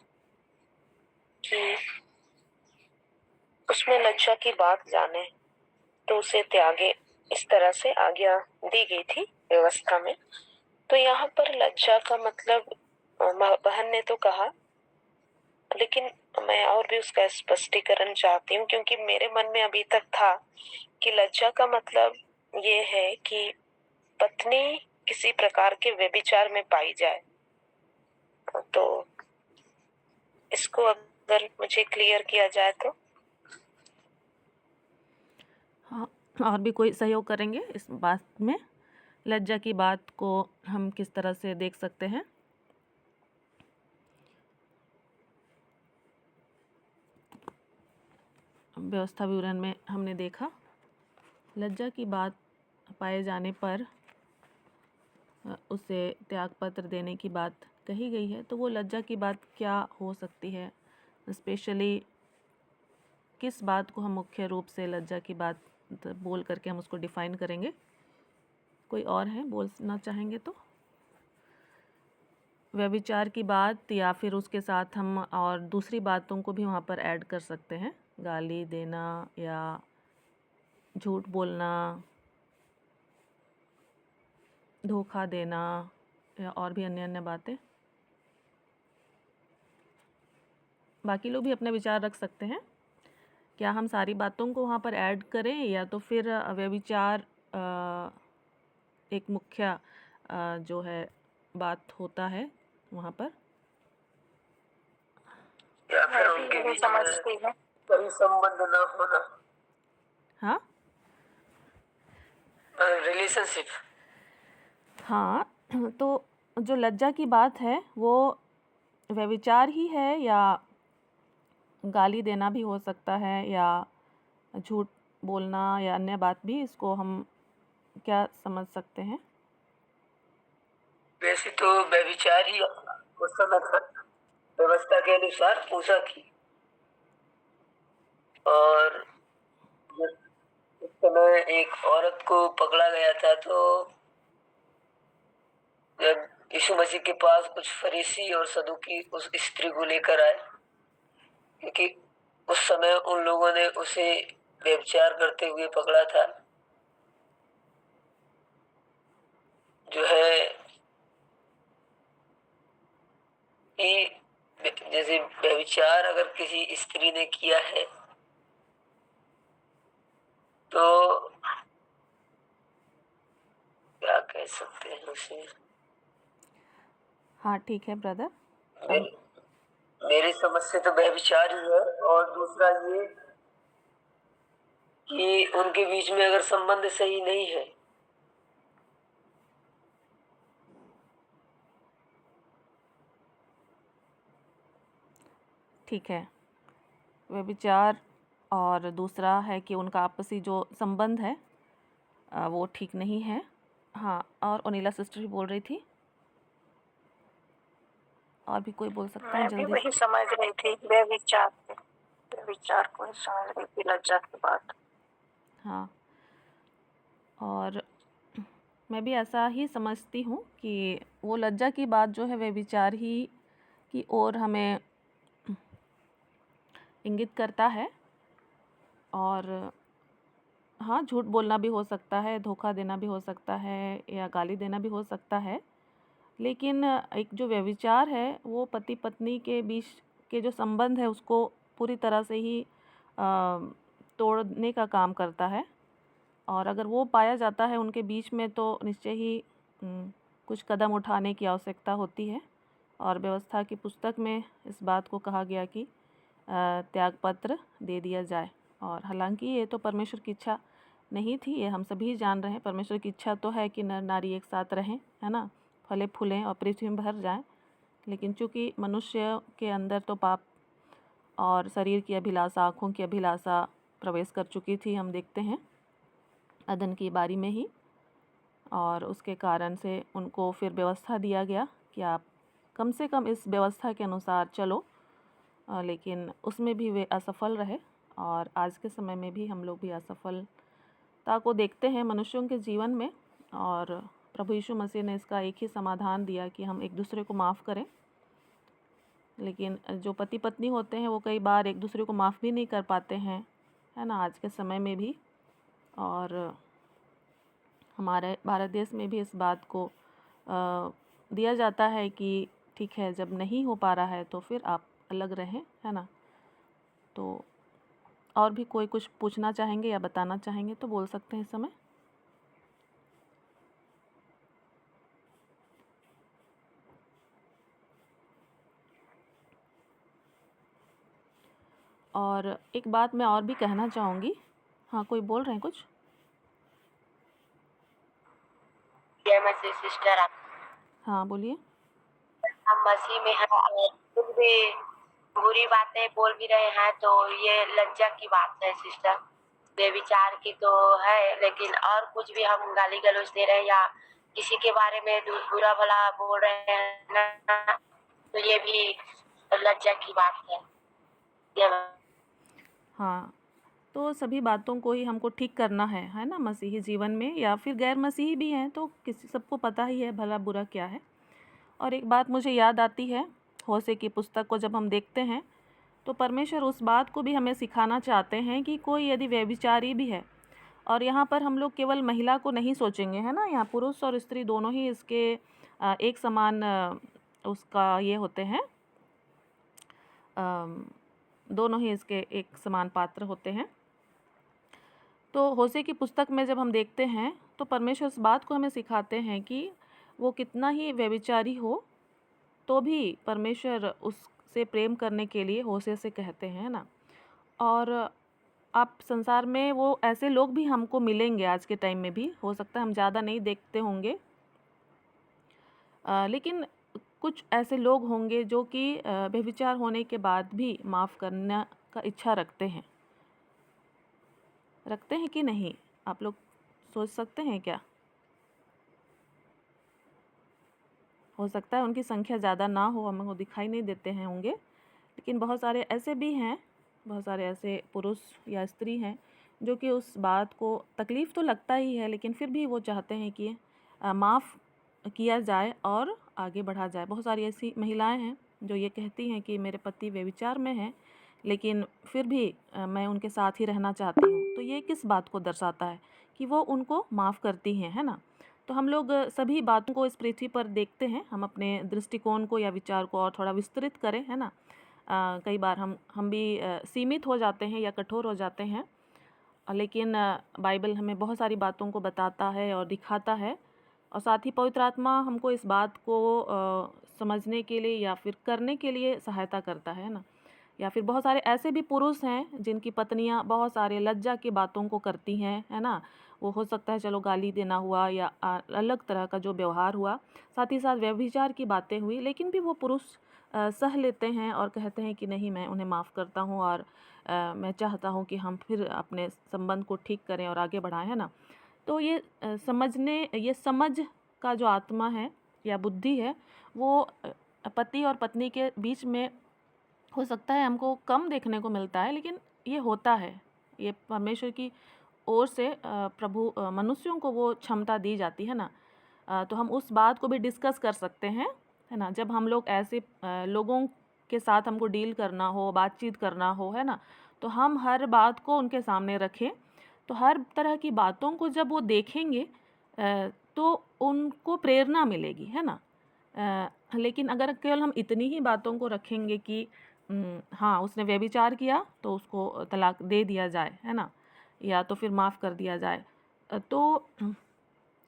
कि उसमें लज्जा की बात जाने तो उसे त्यागे, इस तरह से आज्ञा दी गई थी व्यवस्था में। तो यहाँ पर लज्जा का मतलब बहन ने तो कहा, लेकिन मैं और भी उसका स्पष्टीकरण चाहती हूँ, क्योंकि मेरे मन में अभी तक था कि लज्जा का मतलब ये है कि पत्नी किसी प्रकार के व्यभिचार में पाई जाए। तो इसको अगर मुझे क्लियर किया जाए तो। हाँ, और भी कोई सहयोग करेंगे इस बात में? लज्जा की बात को हम किस तरह से देख सकते हैं? व्यवस्था विवरण में हमने देखा लज्जा की बात पाए जाने पर उसे त्यागपत्र देने की बात कही गई है। तो वो लज्जा की बात क्या हो सकती है? स्पेशली किस बात को हम मुख्य रूप से लज्जा की बात बोल करके हम उसको डिफ़ाइन करेंगे? कोई और है बोलना चाहेंगे तो? व्यभिचार की बात, या फिर उसके साथ हम और दूसरी बातों को भी वहाँ पर ऐड कर सकते हैं, गाली देना या झूठ बोलना, धोखा देना, या और भी अन्य अन्य बातें। बाकी लोग भी अपने विचार रख सकते हैं। क्या हम सारी बातों को वहाँ पर ऐड करें या तो फिर व्यभिचार एक मुख्य जो है बात होता है वहाँ पर, या फिर उनके बीच में कोई संबंध ना होना, हाँ रिलेशनशिप। हाँ। तो जो लज्जा की बात है वो व्यभिचार ही है या गाली देना भी हो सकता है या झूठ बोलना या अन्य बात भी, इसको हम क्या समझ सकते हैं? वैसे तो व्यभिचार ही उस समय था, व्यवस्था के अनुसार पूजा की। और उस समय एक औरत को पकड़ा गया था, तो जब यीशु मसीह के पास कुछ फरीसी और सदूकी उस स्त्री को लेकर आए, क्योंकि उस समय उन लोगों ने उसे व्यभिचार करते हुए पकड़ा था, जो है कि जैसे व्यभिचार अगर किसी स्त्री ने किया है तो क्या कह सकते हैं उसे। हाँ ठीक है ब्रदर। मेरी समझ से तो व्यभिचार ही है। और दूसरा ये कि उनके बीच में अगर संबंध सही नहीं है, ठीक है, व्यभिचार, और दूसरा है कि उनका आपसी जो संबंध है वो ठीक नहीं है। हाँ, और ओनीला सिस्टर भी बोल रही थी, और भी कोई बोल सकता है मैं भी जल्दी वही से? समझ रही थी, व्यभिचार को ही समझ रही थी, लज्जा की बात। हाँ, और मैं भी ऐसा ही समझती हूँ कि वो लज्जा की बात जो है व्यभिचार ही की ओर हमें इंगित करता है। और हाँ, झूठ बोलना भी हो सकता है, धोखा देना भी हो सकता है या गाली देना भी हो सकता है, लेकिन एक जो व्यभिचार है वो पति पत्नी के बीच के जो संबंध है उसको पूरी तरह से ही तोड़ने का काम करता है। और अगर वो पाया जाता है उनके बीच में तो निश्चय ही कुछ कदम उठाने की आवश्यकता होती है। और व्यवस्था की पुस्तक में इस बात को कहा गया कि त्यागपत्र दे दिया जाए। और हालांकि ये तो परमेश्वर की इच्छा नहीं थी, ये हम सभी जान रहे हैं। परमेश्वर की इच्छा तो है कि नर नारी एक साथ रहें, है ना, फले फूलें और पृथ्वी में भर जाएं। लेकिन चूंकि मनुष्य के अंदर तो पाप और शरीर की अभिलाषा, आँखों की अभिलाषा प्रवेश कर चुकी थी, हम देखते हैं अदन की बारी में ही। और उसके कारण से उनको फिर व्यवस्था दिया गया कि आप कम से कम इस व्यवस्था के अनुसार चलो, लेकिन उसमें भी वे असफल रहे। और आज के समय में भी हम लोग भी असफलता को देखते हैं मनुष्यों के जीवन में। और प्रभु यीशु मसीह ने इसका एक ही समाधान दिया कि हम एक दूसरे को माफ़ करें। लेकिन जो पति पत्नी होते हैं वो कई बार एक दूसरे को माफ़ भी नहीं कर पाते हैं, है ना, आज के समय में भी। और हमारे भारत देश में भी इस बात को दिया जाता है कि ठीक है, जब नहीं हो पा रहा है तो फिर आप अलग रहें, है ना। तो और भी कोई कुछ पूछना चाहेंगे या बताना चाहेंगे तो बोल सकते हैं इस समय। और एक बात मैं और भी कहना चाहूँगी। हाँ, कोई बोल रहे हैं कुछ? सिस्टर, हाँ बोलिए। हम मसीह में हैं और खुद भी बुरी बातें बोल भी रहे हैं, तो ये लज्जा की बात है सिस्टर। बेविचार की तो है, लेकिन और कुछ भी हम गाली गलौज दे रहे हैं या किसी के बारे में बुरा भला बोल रहे हैं ना, तो ये भी लज्जा की बात है। हाँ, तो सभी बातों को ही हमको ठीक करना है ना, मसीही जीवन में या फिर गैर मसीही भी हैं तो किसी सबको पता ही है भला बुरा क्या है। और एक बात मुझे याद आती है, होशे की पुस्तक को जब हम देखते हैं तो परमेश्वर उस बात को भी हमें सिखाना चाहते हैं कि कोई यदि व्यभिचारी भी है, और यहाँ पर हम लोग केवल महिला को नहीं सोचेंगे, है ना, यहाँ पुरुष और स्त्री दोनों ही इसके एक समान उसका ये होते हैं, दोनों ही इसके एक समान पात्र होते हैं। तो होशे की पुस्तक में जब हम देखते हैं तो परमेश्वर इस बात को हमें सिखाते हैं कि वो कितना ही व्यभिचारी हो तो भी परमेश्वर उससे प्रेम करने के लिए होशे से कहते हैं ना। और आप संसार में वो ऐसे लोग भी हमको मिलेंगे आज के टाइम में भी, हो सकता है हम ज़्यादा नहीं देखते होंगे, लेकिन कुछ ऐसे लोग होंगे जो कि व्यभिचार होने के बाद भी माफ़ करने का इच्छा रखते हैं कि नहीं? आप लोग सोच सकते हैं क्या? हो सकता है उनकी संख्या ज़्यादा ना हो, हमको दिखाई नहीं देते हैं होंगे, लेकिन बहुत सारे ऐसे भी हैं, बहुत सारे ऐसे पुरुष या स्त्री हैं जो कि उस बात को तकलीफ़ तो लगता ही है, लेकिन फिर भी वो चाहते हैं कि माफ़ किया जाए और आगे बढ़ा जाए। बहुत सारी ऐसी महिलाएं हैं जो ये कहती हैं कि मेरे पति व्यभिचार में हैं, लेकिन फिर भी मैं उनके साथ ही रहना चाहती हूँ। तो ये किस बात को दर्शाता है? कि वो उनको माफ़ करती हैं, है ना? तो हम लोग सभी बातों को इस पृथ्वी पर देखते हैं, हम अपने दृष्टिकोण को या विचार को और थोड़ा विस्तृत करें, है ना? कई बार हम भी सीमित हो जाते हैं या कठोर हो जाते हैं, लेकिन बाइबल हमें बहुत सारी बातों को बताता है और दिखाता है, और साथ ही पवित्र आत्मा हमको इस बात को समझने के लिए या फिर करने के लिए सहायता करता है ना। या फिर बहुत सारे ऐसे भी पुरुष हैं जिनकी पत्नियां बहुत सारे लज्जा की बातों को करती हैं, है ना। वो हो सकता है चलो गाली देना हुआ या अलग तरह का जो व्यवहार हुआ, साथ ही साथ व्यभिचार की बातें हुई, लेकिन भी वो पुरुष सह लेते हैं और कहते हैं कि नहीं, मैं उन्हें माफ़ करता हूँ और मैं चाहता हूँ कि हम फिर अपने संबंध को ठीक करें और आगे बढ़ाएं, है ना। तो ये समझ का जो आत्मा है या बुद्धि है, वो पति और पत्नी के बीच में हो सकता है हमको कम देखने को मिलता है, लेकिन ये होता है। ये परमेश्वर की ओर से प्रभु मनुष्यों को वो क्षमता दी जाती है ना। तो हम उस बात को भी डिस्कस कर सकते हैं, है ना। जब हम लोग ऐसे लोगों के साथ हमको डील करना हो, बातचीत करना हो, है ना, तो हम हर बात को उनके सामने रखें। तो हर तरह की बातों को जब वो देखेंगे तो उनको प्रेरणा मिलेगी, है ना। लेकिन अगर केवल हम इतनी ही बातों को रखेंगे कि हाँ, उसने व्यभिचार किया तो उसको तलाक दे दिया जाए, है ना, या तो फिर माफ़ कर दिया जाए, तो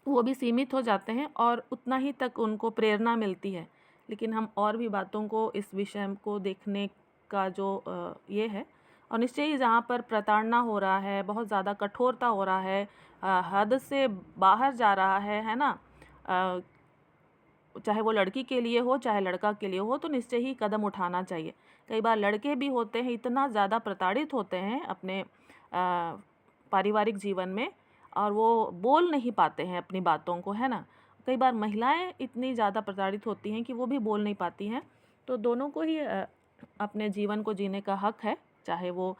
वो भी सीमित हो जाते हैं और उतना ही तक उनको प्रेरणा मिलती है। लेकिन हम और भी बातों को, इस विषय को देखने का जो ये है, और निश्चय ही जहाँ पर प्रताड़ना हो रहा है, बहुत ज़्यादा कठोरता हो रहा है, हद से बाहर जा रहा है ना, चाहे वो लड़की के लिए हो चाहे लड़का के लिए हो, तो निश्चय ही कदम उठाना चाहिए। कई बार लड़के भी होते हैं इतना ज़्यादा प्रताड़ित होते हैं अपने पारिवारिक जीवन में, और वो बोल नहीं पाते हैं अपनी बातों को, है ना। कई बार महिलाएं इतनी ज़्यादा प्रताड़ित होती हैं कि वो भी बोल नहीं पाती हैं। तो दोनों को ही अपने जीवन को जीने का हक है, चाहे वो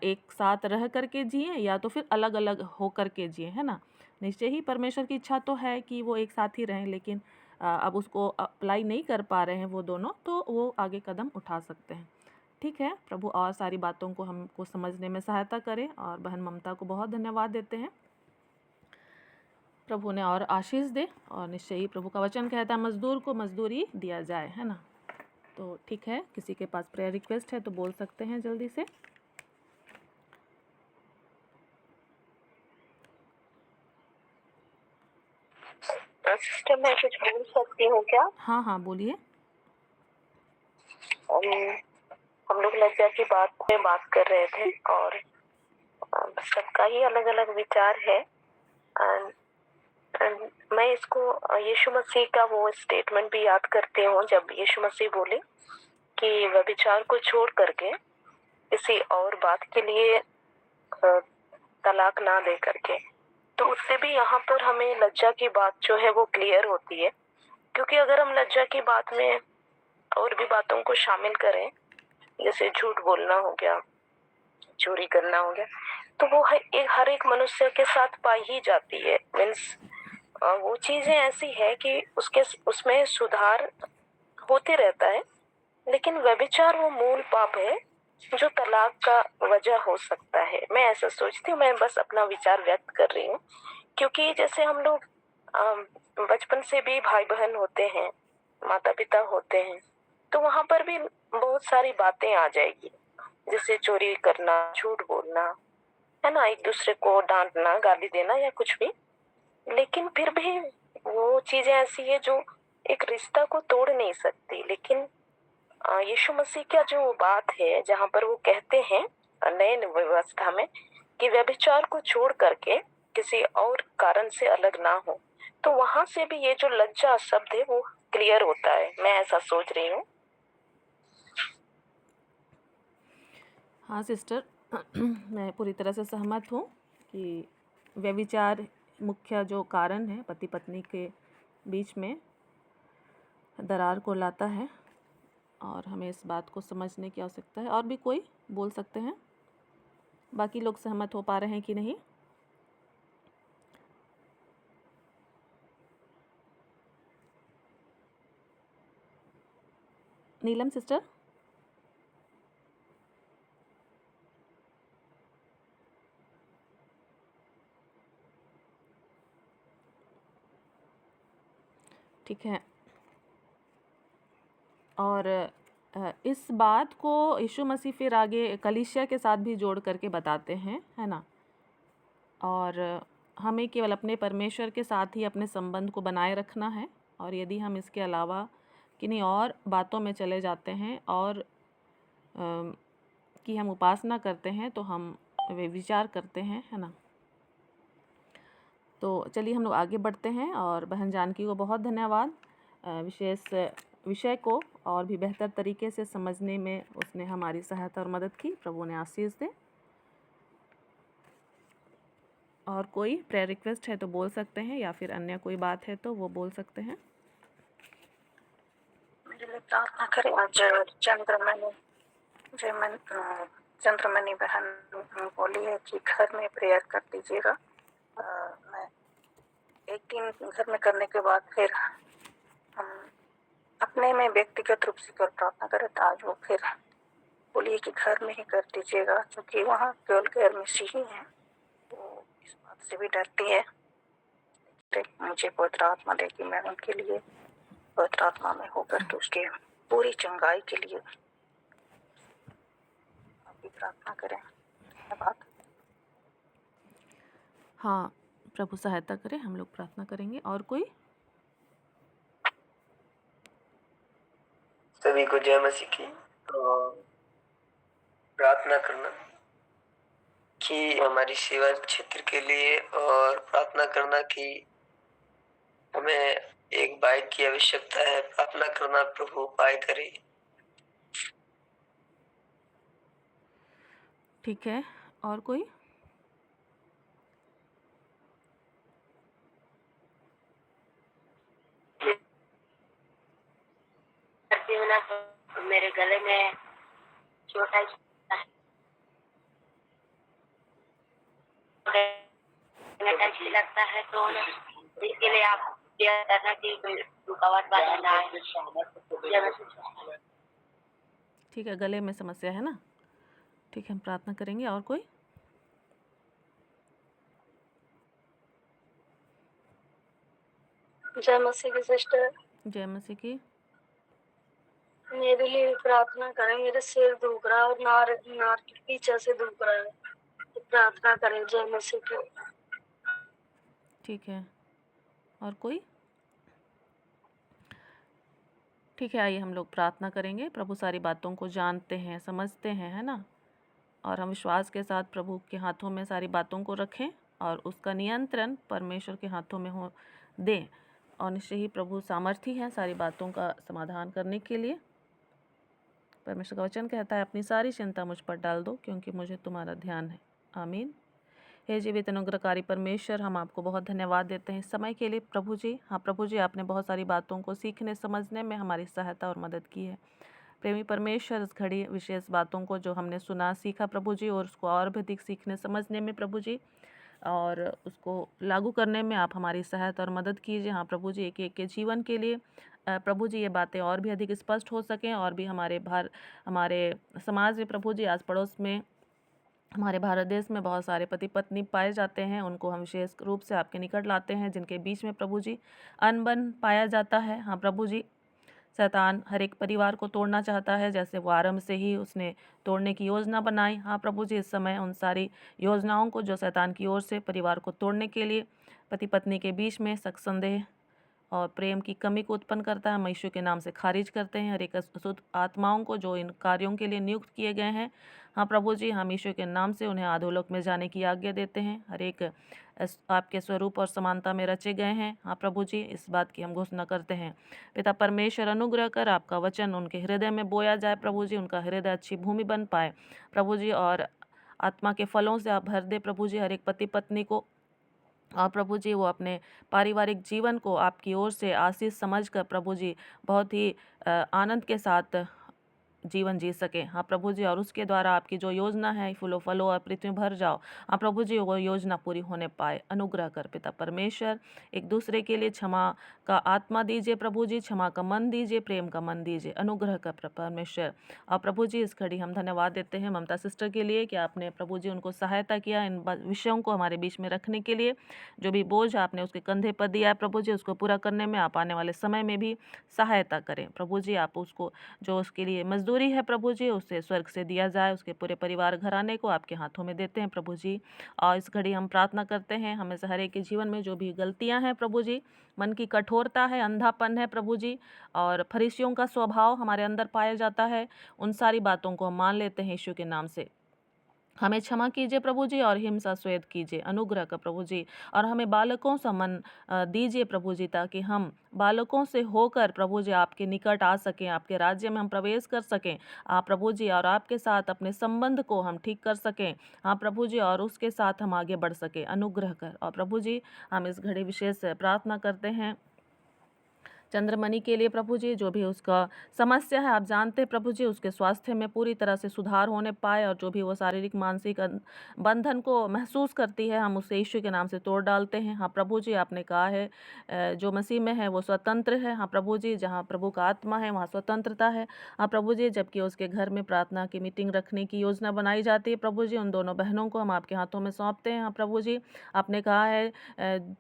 एक साथ रह करके जिए या तो फिर अलग अलग हो करके जिए, है ना। निश्चय ही परमेश्वर की इच्छा तो है कि वो एक साथ ही रहें, लेकिन अब उसको अप्लाई नहीं कर पा रहे हैं वो दोनों, तो वो आगे कदम उठा सकते हैं। ठीक है, प्रभु और सारी बातों को हमको समझने में सहायता करें, और बहन ममता को बहुत धन्यवाद देते हैं। प्रभु ने और आशीष दे, और निश्चय ही प्रभु का वचन कहता है मजदूर को मजदूरी दिया जाए, है ना। तो ठीक है, किसी के पास प्रेयर रिक्वेस्ट है तो बोल सकते हैं जल्दी से। सिस्टर, मैं कुछ बोल सकती हूँ क्या? हाँ हाँ, बोलिए। हम लोग लज्जा की बात में बात कर रहे थे, और सबका ही अलग अलग विचार है। मैं इसको यीशु मसीह का वो स्टेटमेंट भी याद करती हूँ, जब यीशु मसीह बोले कि व्यभिचार को छोड़ करके किसी और बात के लिए तलाक ना दे करके, तो उससे भी यहाँ पर हमें लज्जा की बात जो है वो क्लियर होती है। क्योंकि अगर हम लज्जा की बात में और भी बातों को शामिल करें, जैसे झूठ बोलना हो गया, चोरी करना हो गया, तो वो हर एक मनुष्य के साथ पाई ही जाती है। मीन्स वो चीजें ऐसी है कि उसमें सुधार होते रहता है। लेकिन व्यभिचार वो मूल पाप है जो तलाक का वजह हो सकता है। मैं ऐसा सोचती हूँ, मैं बस अपना विचार व्यक्त कर रही हूँ। क्योंकि जैसे हम लोग बचपन से भी भाई बहन होते हैं, माता पिता होते हैं, तो वहां पर भी बहुत सारी बातें आ जाएगी, जैसे चोरी करना, झूठ बोलना, है ना, एक दूसरे को डांटना, गाली देना या कुछ भी। लेकिन फिर भी वो चीजें ऐसी है जो एक रिश्ता को तोड़ नहीं सकती। लेकिन यीशु मसीह का जो बात है जहाँ पर वो कहते हैं नए व्यवस्था में कि व्यभिचार को छोड़ करके किसी और कारण से अलग ना हो, तो वहां से भी ये जो लज्जा शब्द है वो क्लियर होता है। मैं ऐसा सोच रही हूँ। हाँ सिस्टर, मैं पूरी तरह से सहमत हूँ कि व्यभिचार मुख्य जो कारण है पति पत्नी के बीच में दरार को लाता है, और हमें इस बात को समझने की आवश्यकता है। और भी कोई बोल सकते हैं? बाकी लोग सहमत हो पा रहे हैं कि नहीं? नीलम सिस्टर? ठीक है। और इस बात को यीशु मसीह फिर आगे कलीसिया के साथ भी जोड़ करके बताते हैं, है ना। और हमें केवल अपने परमेश्वर के साथ ही अपने संबंध को बनाए रखना है, और यदि हम इसके अलावा किन्हीं और बातों में चले जाते हैं और कि हम उपासना करते हैं तो हम वे विचार करते हैं, है ना। तो चलिए हम लोग आगे बढ़ते हैं। और बहन जानकी को बहुत धन्यवाद, विशेष विषय को और भी बेहतर तरीके से समझने में उसने हमारी सहायता और मदद की। प्रभु ने आशीष दे। और कोई प्रेयर रिक्वेस्ट है तो बोल सकते हैं, या फिर अन्य कोई बात है तो वो बोल सकते हैं। मेरे लिए प्रार्थना करें। आज चंद्रमणि बहन बोली है कि घर में प्रेयर कर दीजिएगा। मैं एक दिन घर में करने के बाद फिर हम अपने में व्यक्तिगत रूप से केवल प्रार्थना करें, तो आज वो फिर बोलिए कि घर में ही कर दीजिएगा, क्योंकि वहाँ केवल गैर मसीही हैं, वो इस बात से भी डरती है। मुझे पवित्र आत्मा दे कि मैं उनके लिए पवित्र आत्मा में होकर के उसके पूरी चंगाई के लिए आप भी प्रार्थना करें। धन्यवाद। हाँ, प्रभु सहायता करें, हम लोग प्रार्थना करेंगे। और कोई? सभी को जय मसीह की। प्रार्थना करना कि हमारी सेवा क्षेत्र के लिए, और प्रार्थना करना कि हमें एक बाइक की आवश्यकता है। प्रार्थना करना प्रभु उपाय करे। ठीक है। और कोई? मेरे गले में छोटा लगता है, तो इसके लिए आप करना कि रुकावट बाधा ना आए। ठीक है, गले में समस्या है ना। ठीक है, हम प्रार्थना करेंगे। और कोई? जय मसीह की सिस्टर। जय मसीह की। मेरे लिए प्रार्थना करें। मेरे सिर दुख रहा है और नार के पीछे से दुख रहा है, तो प्रार्थना करें। जय मसीह की। ठीक है। और कोई? ठीक है, आइए हम लोग प्रार्थना करेंगे। प्रभु सारी बातों को जानते हैं, समझते हैं, है ना। और हम विश्वास के साथ प्रभु के हाथों में सारी बातों को रखें और उसका नियंत्रण परमेश्वर के हाथों में हो दें। और निश्चय ही प्रभु सामर्थी हैं सारी बातों का समाधान करने के लिए। परमेश्वर का वचन कहता है, अपनी सारी चिंता मुझ पर डाल दो, क्योंकि मुझे तुम्हारा ध्यान है। आमीन। हे जीवित अनुग्रहकारी परमेश्वर, हम आपको बहुत धन्यवाद देते हैं इस समय के लिए प्रभु जी। हाँ प्रभु जी, आपने बहुत सारी बातों को सीखने समझने में हमारी सहायता और मदद की है। प्रेमी परमेश्वर, इस घड़ी विशेष बातों को जो हमने सुना, सीखा प्रभु जी, और उसको और भी अधिक सीखने समझने में प्रभु जी, और उसको लागू करने में आप हमारी सहायता और मदद कीजिए। हाँ प्रभु जी, एक एक के जीवन के लिए प्रभु जी ये बातें और भी अधिक स्पष्ट हो सकें, और भी हमारे समाज में प्रभु जी, आस पड़ोस में, हमारे भारत देश में बहुत सारे पति पत्नी पाए जाते हैं, उनको हम विशेष रूप से आपके निकट लाते हैं, जिनके बीच में प्रभु जी अनबन पाया जाता है। हाँ प्रभु जी, शैतान हर एक परिवार को तोड़ना चाहता है, जैसे वो आरंभ से ही उसने तोड़ने की योजना बनाई। हाँ प्रभु जी, इस समय उन सारी योजनाओं को जो शैतान की ओर से परिवार को तोड़ने के लिए पति पत्नी के बीच में शक संदेह और प्रेम की कमी को उत्पन्न करता है, हम यीशु के नाम से खारिज करते हैं हर एक अशुद्ध आत्माओं को जो इन कार्यों के लिए नियुक्त किए गए हैं। हाँ प्रभु जी, हम यीशु के नाम से उन्हें अधोलोक में जाने की आज्ञा देते हैं। हर एक आपके स्वरूप और समानता में रचे गए हैं। हाँ प्रभु जी, इस बात की हम घोषणा करते हैं। पिता परमेश्वर, अनुग्रह कर आपका वचन उनके हृदय में बोया जाए प्रभु जी, उनका हृदय अच्छी भूमि बन पाए प्रभु जी, और आत्मा के फलों से आप भर दे प्रभु जी हर एक पति पत्नी को। और प्रभु जी वो अपने पारिवारिक जीवन को आपकी ओर से आशीष समझकर प्रभु जी बहुत ही आनंद के साथ जीवन जी सके। हाँ प्रभु जी, और उसके द्वारा आपकी जो योजना है फूलो फलो और पृथ्वी भर जाओ। हाँ प्रभु जी, वो योजना पूरी होने पाए। अनुग्रह कर पिता परमेश्वर, एक दूसरे के लिए क्षमा का आत्मा दीजिए प्रभु जी, क्षमा का मन दीजिए, प्रेम का मन दीजिए। अनुग्रह कर परमेश्वर। और प्रभु जी, इस घड़ी हम धन्यवाद देते हैं ममता सिस्टर के लिए कि आपने प्रभु जी उनको सहायता किया इन विषयों को हमारे बीच में रखने के लिए। जो भी बोझ आपने उसके कंधे पर दिया है प्रभु जी, उसको पूरा करने में आप आने वाले समय में भी सहायता करें प्रभु जी। आप उसको जो उसके लिए मजदूरी है प्रभु जी, उससे स्वर्ग से दिया जाए। उसके पूरे परिवार घराने को आपके हाथों में देते हैं प्रभु जी। और इस घड़ी हम प्रार्थना करते हैं हमें से हर एक के जीवन में जो भी गलतियां हैं प्रभु जी, मन की कठोरता है, अंधापन है प्रभु जी, और फरीसियों का स्वभाव हमारे अंदर पाया जाता है, उन सारी बातों को हम मान लेते हैं यीशु के नाम से। हमें क्षमा कीजिए प्रभु जी और हिंसा स्वेद कीजिए। अनुग्रह का प्रभु जी, और हमें बालकों सा मन दीजिए प्रभु जी, ताकि हम बालकों से होकर प्रभु जी आपके निकट आ सकें, आपके राज्य में हम प्रवेश कर सकें। आप प्रभु जी, और आपके साथ अपने संबंध को हम ठीक कर सकें। हाँ प्रभु जी, और उसके साथ हम आगे बढ़ सकें। अनुग्रह कर। और प्रभु जी, हम इस घड़ी विशेष प्रार्थना करते हैं चंद्रमणि के लिए प्रभु जी, जो भी उसका समस्या है आप जानते हैं प्रभु जी, उसके स्वास्थ्य में पूरी तरह से सुधार होने पाए, और जो भी वो शारीरिक मानसिक बंधन को महसूस करती है हम उसे यीशु के नाम से तोड़ डालते हैं। हाँ प्रभु जी, आपने कहा है जो मसीह में है वो स्वतंत्र है। हाँ प्रभु जी, जहाँ प्रभु का आत्मा है वहाँ स्वतंत्रता है। हाँ प्रभु जी, जबकि उसके घर में प्रार्थना की मीटिंग रखने की योजना बनाई जाती है प्रभु जी, उन दोनों बहनों को हम आपके हाथों में सौंपते हैं। हाँ प्रभु जी, आपने कहा है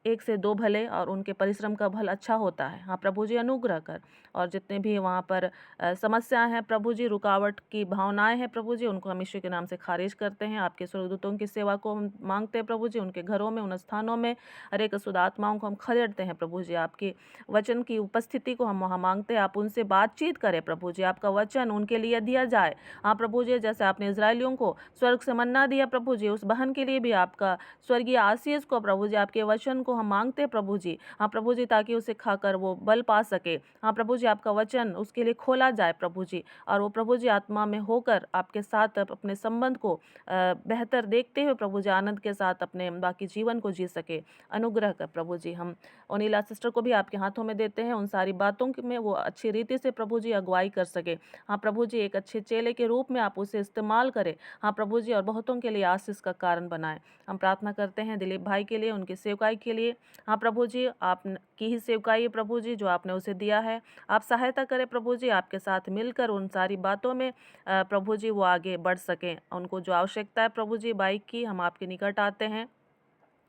एक से दो भले और उनके परिश्रम का फल अच्छा होता है। हाँ प्रभु जी, अनुग्रह कर। और जितने भी वहाँ पर समस्याएं हैं प्रभु जी, रुकावट की भावनाएं हैं प्रभु जी, उनको हम यीशु के नाम से खारिज करते हैं। आपके स्वर्गदूतों की सेवा को हम मांगते हैं प्रभु जी, उनके घरों में, उन स्थानों में हर एक अशुद्ध आत्माओं को हम खदेड़ते हैं प्रभु जी। आपकी वचन की उपस्थिति को हम वहाँ मांगते हैं, आप उनसे बातचीत करें प्रभु जी, आपका वचन उनके लिए दिया जाए। हाँ प्रभु जी, जैसे आपने इजरायलियों को स्वर्ग से मन्ना दिया प्रभु जी, उस बहन के लिए भी आपका स्वर्गीय आशीष को प्रभु जी, आपके वचन को हम मांगते हैं प्रभु जी। हाँ प्रभु जी, ताकि उसे खाकर वो बल पा सके। हाँ प्रभु जी, आपका वचन उसके लिए खोला जाए प्रभु जी, और वो प्रभु जी आत्मा में होकर आपके साथ अपने संबंध को बेहतर देखते हुए प्रभु जी आनंद के साथ अपने बाकी जीवन को जी सके। अनुग्रह कर प्रभु जी। हम ओनीला सिस्टर को भी आपके हाथों में देते हैं, उन सारी बातों में वो अच्छी रीति से प्रभु जी अगुवाई कर सके। हाँ प्रभु जी, एक अच्छे चेले के रूप में आप उसे इस्तेमाल करें। हाँ प्रभु जी, और बहुतों के लिए आशीष का कारण बनाए। हम प्रार्थना करते हैं दिलीप भाई के लिए, उनकी सेवकाई के लिए। हाँ प्रभु जी, आप की ही सेवकाई है प्रभु जी, जो आपने उसे दिया है। आप सहायता करें प्रभु जी, आपके साथ मिलकर उन सारी बातों में प्रभु जी वो आगे बढ़ सकें। उनको जो आवश्यकता है प्रभु जी बाइक की, हम आपके निकट आते हैं,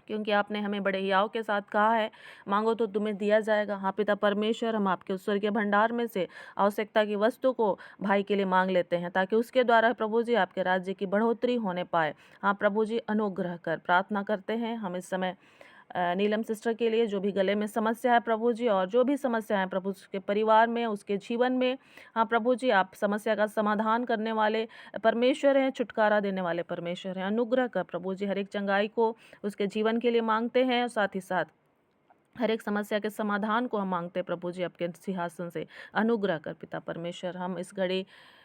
क्योंकि आपने हमें बड़े हियाव के साथ कहा है मांगो तो तुम्हें दिया जाएगा। हाँ पिता परमेश्वर, हम आपके स्वर्गीय भंडार में से आवश्यकता की वस्तु को भाई के लिए मांग लेते हैं, ताकि उसके द्वारा प्रभु जी आपके राज्य की बढ़ोतरी होने पाए। हाँ प्रभु जी, अनुग्रह कर। प्रार्थना करते हैं हम इस समय नीलम सिस्टर के लिए, जो भी गले में समस्या है प्रभु जी, और जो भी समस्या है प्रभु उसके परिवार में, उसके जीवन में। हाँ प्रभु जी, आप समस्या का समाधान करने वाले परमेश्वर हैं, छुटकारा देने वाले परमेश्वर हैं। अनुग्रह कर प्रभु जी, हर एक चंगाई को उसके जीवन के लिए मांगते हैं, और साथ ही साथ हर एक समस्या के समाधान को हम मांगते हैं प्रभु जी आपके सिंहासन से। अनुग्रह कर पिता परमेश्वर। हम इस घड़ी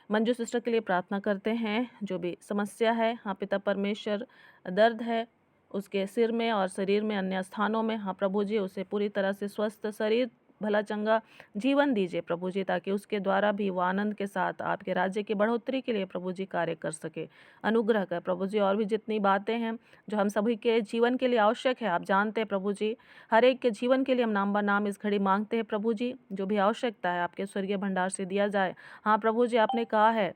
मंजू सिस्टर के लिए प्रार्थना करते हैं, जो भी समस्या है हाँ पिता परमेश्वर, दर्द है उसके सिर में और शरीर में, अन्य स्थानों में। हाँ प्रभु जी, उसे पूरी तरह से स्वस्थ शरीर, भला चंगा जीवन दीजिए प्रभु जी, ताकि उसके द्वारा भी वो आनंद के साथ आपके राज्य की बढ़ोतरी के लिए प्रभु जी कार्य कर सके। अनुग्रह कर प्रभु जी। और भी जितनी बातें हैं जो हम सभी के जीवन के लिए आवश्यक है, आप जानते हैं प्रभु जी, हर एक के जीवन के लिए हम नाम ब नाम इस घड़ी मांगते हैं प्रभु जी। जो भी आवश्यकता है आपके स्वर्गीय भंडार से दिया जाए। हाँ प्रभु जी, आपने कहा है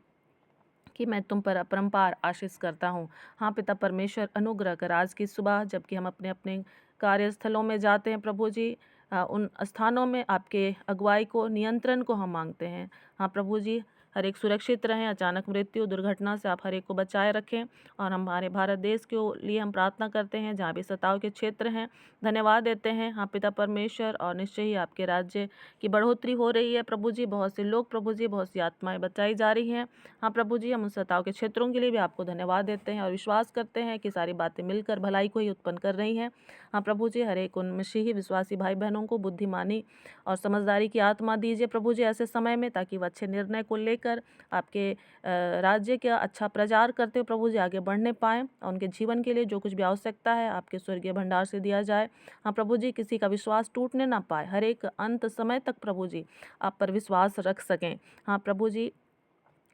कि मैं तुम पर अपरंपार आशीष करता हूँ। हाँ पिता परमेश्वर, अनुग्रह कर आज की सुबह जबकि हम अपने अपने कार्यस्थलों में जाते हैं प्रभु जी, उन स्थानों में आपके अगुवाई को, नियंत्रण को हम मांगते हैं। हाँ प्रभु जी, हर एक सुरक्षित रहें, अचानक मृत्यु दुर्घटना से आप हर एक को बचाए रखें। और हमारे भारत देश के लिए हम प्रार्थना करते हैं, जहाँ भी सताव के क्षेत्र हैं, धन्यवाद देते हैं हाँ पिता परमेश्वर। और निश्चय ही आपके राज्य की बढ़ोतरी हो रही है प्रभु जी, बहुत से लोग प्रभु जी, बहुत सी आत्माएं बचाई जा रही हैं। हाँ प्रभु जी, हम उन सताव के क्षेत्रों के लिए भी आपको धन्यवाद देते हैं और विश्वास करते हैं कि सारी बातें मिलकर भलाई को ही उत्पन्न कर रही हैं। हाँ प्रभु जी, हर एक उन मसीही विश्वासी भाई बहनों को बुद्धिमानी और समझदारी की आत्मा दीजिए प्रभु जी ऐसे समय में, ताकि वह अच्छे निर्णय को लेकर आपके राज्य का अच्छा प्रचार करते हुए प्रभु जी आगे बढ़ने पाएँ और उनके जीवन के लिए जो कुछ भी आवश्यकता है आपके स्वर्गीय भंडार से दिया जाए। हाँ प्रभु जी, किसी का विश्वास टूटने ना पाए, हर एक अंत समय तक प्रभु जी आप पर विश्वास रख सकें। हाँ प्रभु जी,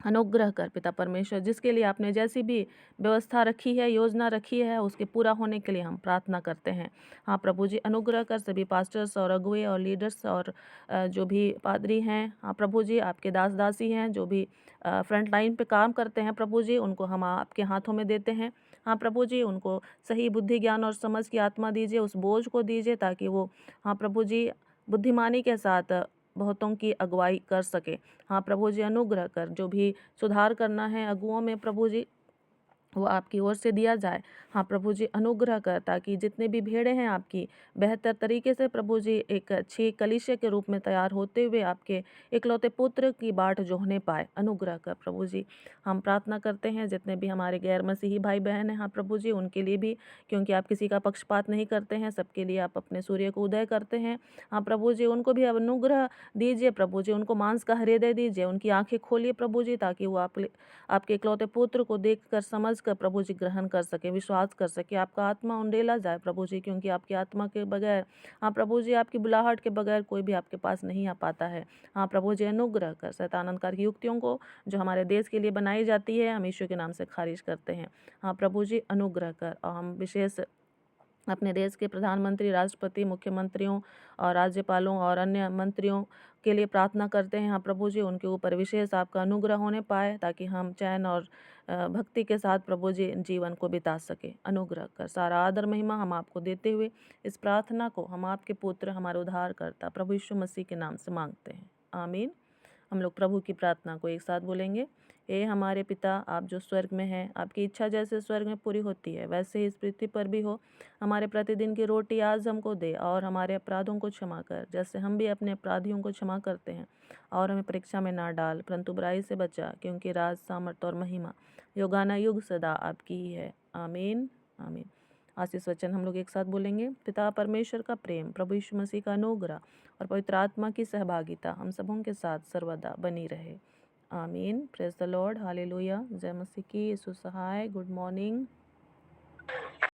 अनुग्रह कर पिता परमेश्वर, जिसके लिए आपने जैसी भी व्यवस्था रखी है, योजना रखी है, उसके पूरा होने के लिए हम प्रार्थना करते हैं। हाँ प्रभु जी, अनुग्रह कर सभी पास्टर्स और अगुए और लीडर्स और जो भी पादरी हैं, हाँ प्रभु जी, आपके दास दासी हैं, जो भी फ्रंट लाइन पे काम करते हैं प्रभु जी, उनको हम आपके हाथों में देते हैं। हाँ प्रभु जी, उनको सही बुद्धि ज्ञान और समझ की आत्मा दीजिए, उस बोझ को दीजिए, ताकि वो हाँ प्रभु जी बुद्धिमानी के साथ बहुतों की अगुवाई कर सके। हाँ प्रभु जी, अनुग्रह कर, जो भी सुधार करना है अगुओं में प्रभु जी, वो आपकी ओर से दिया जाए। हाँ प्रभु जी, अनुग्रह कर, ताकि जितने भी भेड़ें हैं आपकी बेहतर तरीके से प्रभु जी एक अच्छी कलीसिया के रूप में तैयार होते हुए आपके इकलौते पुत्र की बाट जोहने पाए। अनुग्रह कर प्रभु जी। हम प्रार्थना करते हैं जितने भी हमारे गैर मसीही भाई बहन हैं, हाँ प्रभु जी, उनके लिए भी, क्योंकि आप किसी का पक्षपात नहीं करते हैं, सबके लिए आप अपने सूर्य को उदय करते हैं। हाँ प्रभु जी, उनको भी अनुग्रह दीजिए प्रभु जी, उनको मांस का हृदय दीजिए, उनकी आंखें खोलिए प्रभु जी, ताकि वो आपके इकलौते पुत्र को देखकर समझकर प्रभु जी ग्रहण कर सके, विश्वास कर सके, आपका आत्मा उंडेला जाए प्रभु जी, क्योंकि आपकी आत्मा के बगैर, हाँ प्रभु जी, आपकी बुलाहट के बगैर कोई भी आपके पास नहीं आ पाता है। हाँ प्रभु जी, अनुग्रह कर, शैतानंदकार की युक्तियों को जो हमारे देश के लिए बनाई जाती है, हम यीशु के नाम से खारिज करते हैं। हाँ प्रभु जी, अनुग्रह कर। और हम विशेष अपने देश के प्रधानमंत्री, राष्ट्रपति, मुख्यमंत्रियों और राज्यपालों और अन्य मंत्रियों के लिए प्रार्थना करते हैं। हाँ प्रभु जी, उनके ऊपर विशेष आपका अनुग्रह होने पाए, ताकि हम चैन और भक्ति के साथ प्रभु जी जीवन को बिता सके। अनुग्रह कर, सारा आदर महिमा हम आपको देते हुए इस प्रार्थना को हम आपके पुत्र, हमारे उद्धारकर्ता प्रभु यीशु मसीह के नाम से मांगते हैं, आमीन। हम लोग प्रभु की प्रार्थना को एक साथ बोलेंगे। हे हमारे पिता, आप जो स्वर्ग में हैं, आपकी इच्छा जैसे स्वर्ग में पूरी होती है, वैसे ही इस पृथ्वी पर भी हो। हमारे प्रतिदिन की रोटी आज हमको दे, और हमारे अपराधों को क्षमा कर, जैसे हम भी अपने अपराधियों को क्षमा करते हैं। और हमें परीक्षा में ना डाल, परंतु बुराई से बचा, क्योंकि राज, सामर्थ और महिमा युगाना युग सदा आपकी ही है, आमीन आमीन। आशीष वचन हम लोग एक साथ बोलेंगे। पिता परमेश्वर का प्रेम, प्रभु यीशु मसीह का अनुग्रह और पवित्र आत्मा की सहभागिता हम सबों के साथ सर्वदा बनी रहे, आमीन। Praise the Lord, hallelujah. जय मसीह की, यीशु सहाय। Good morning.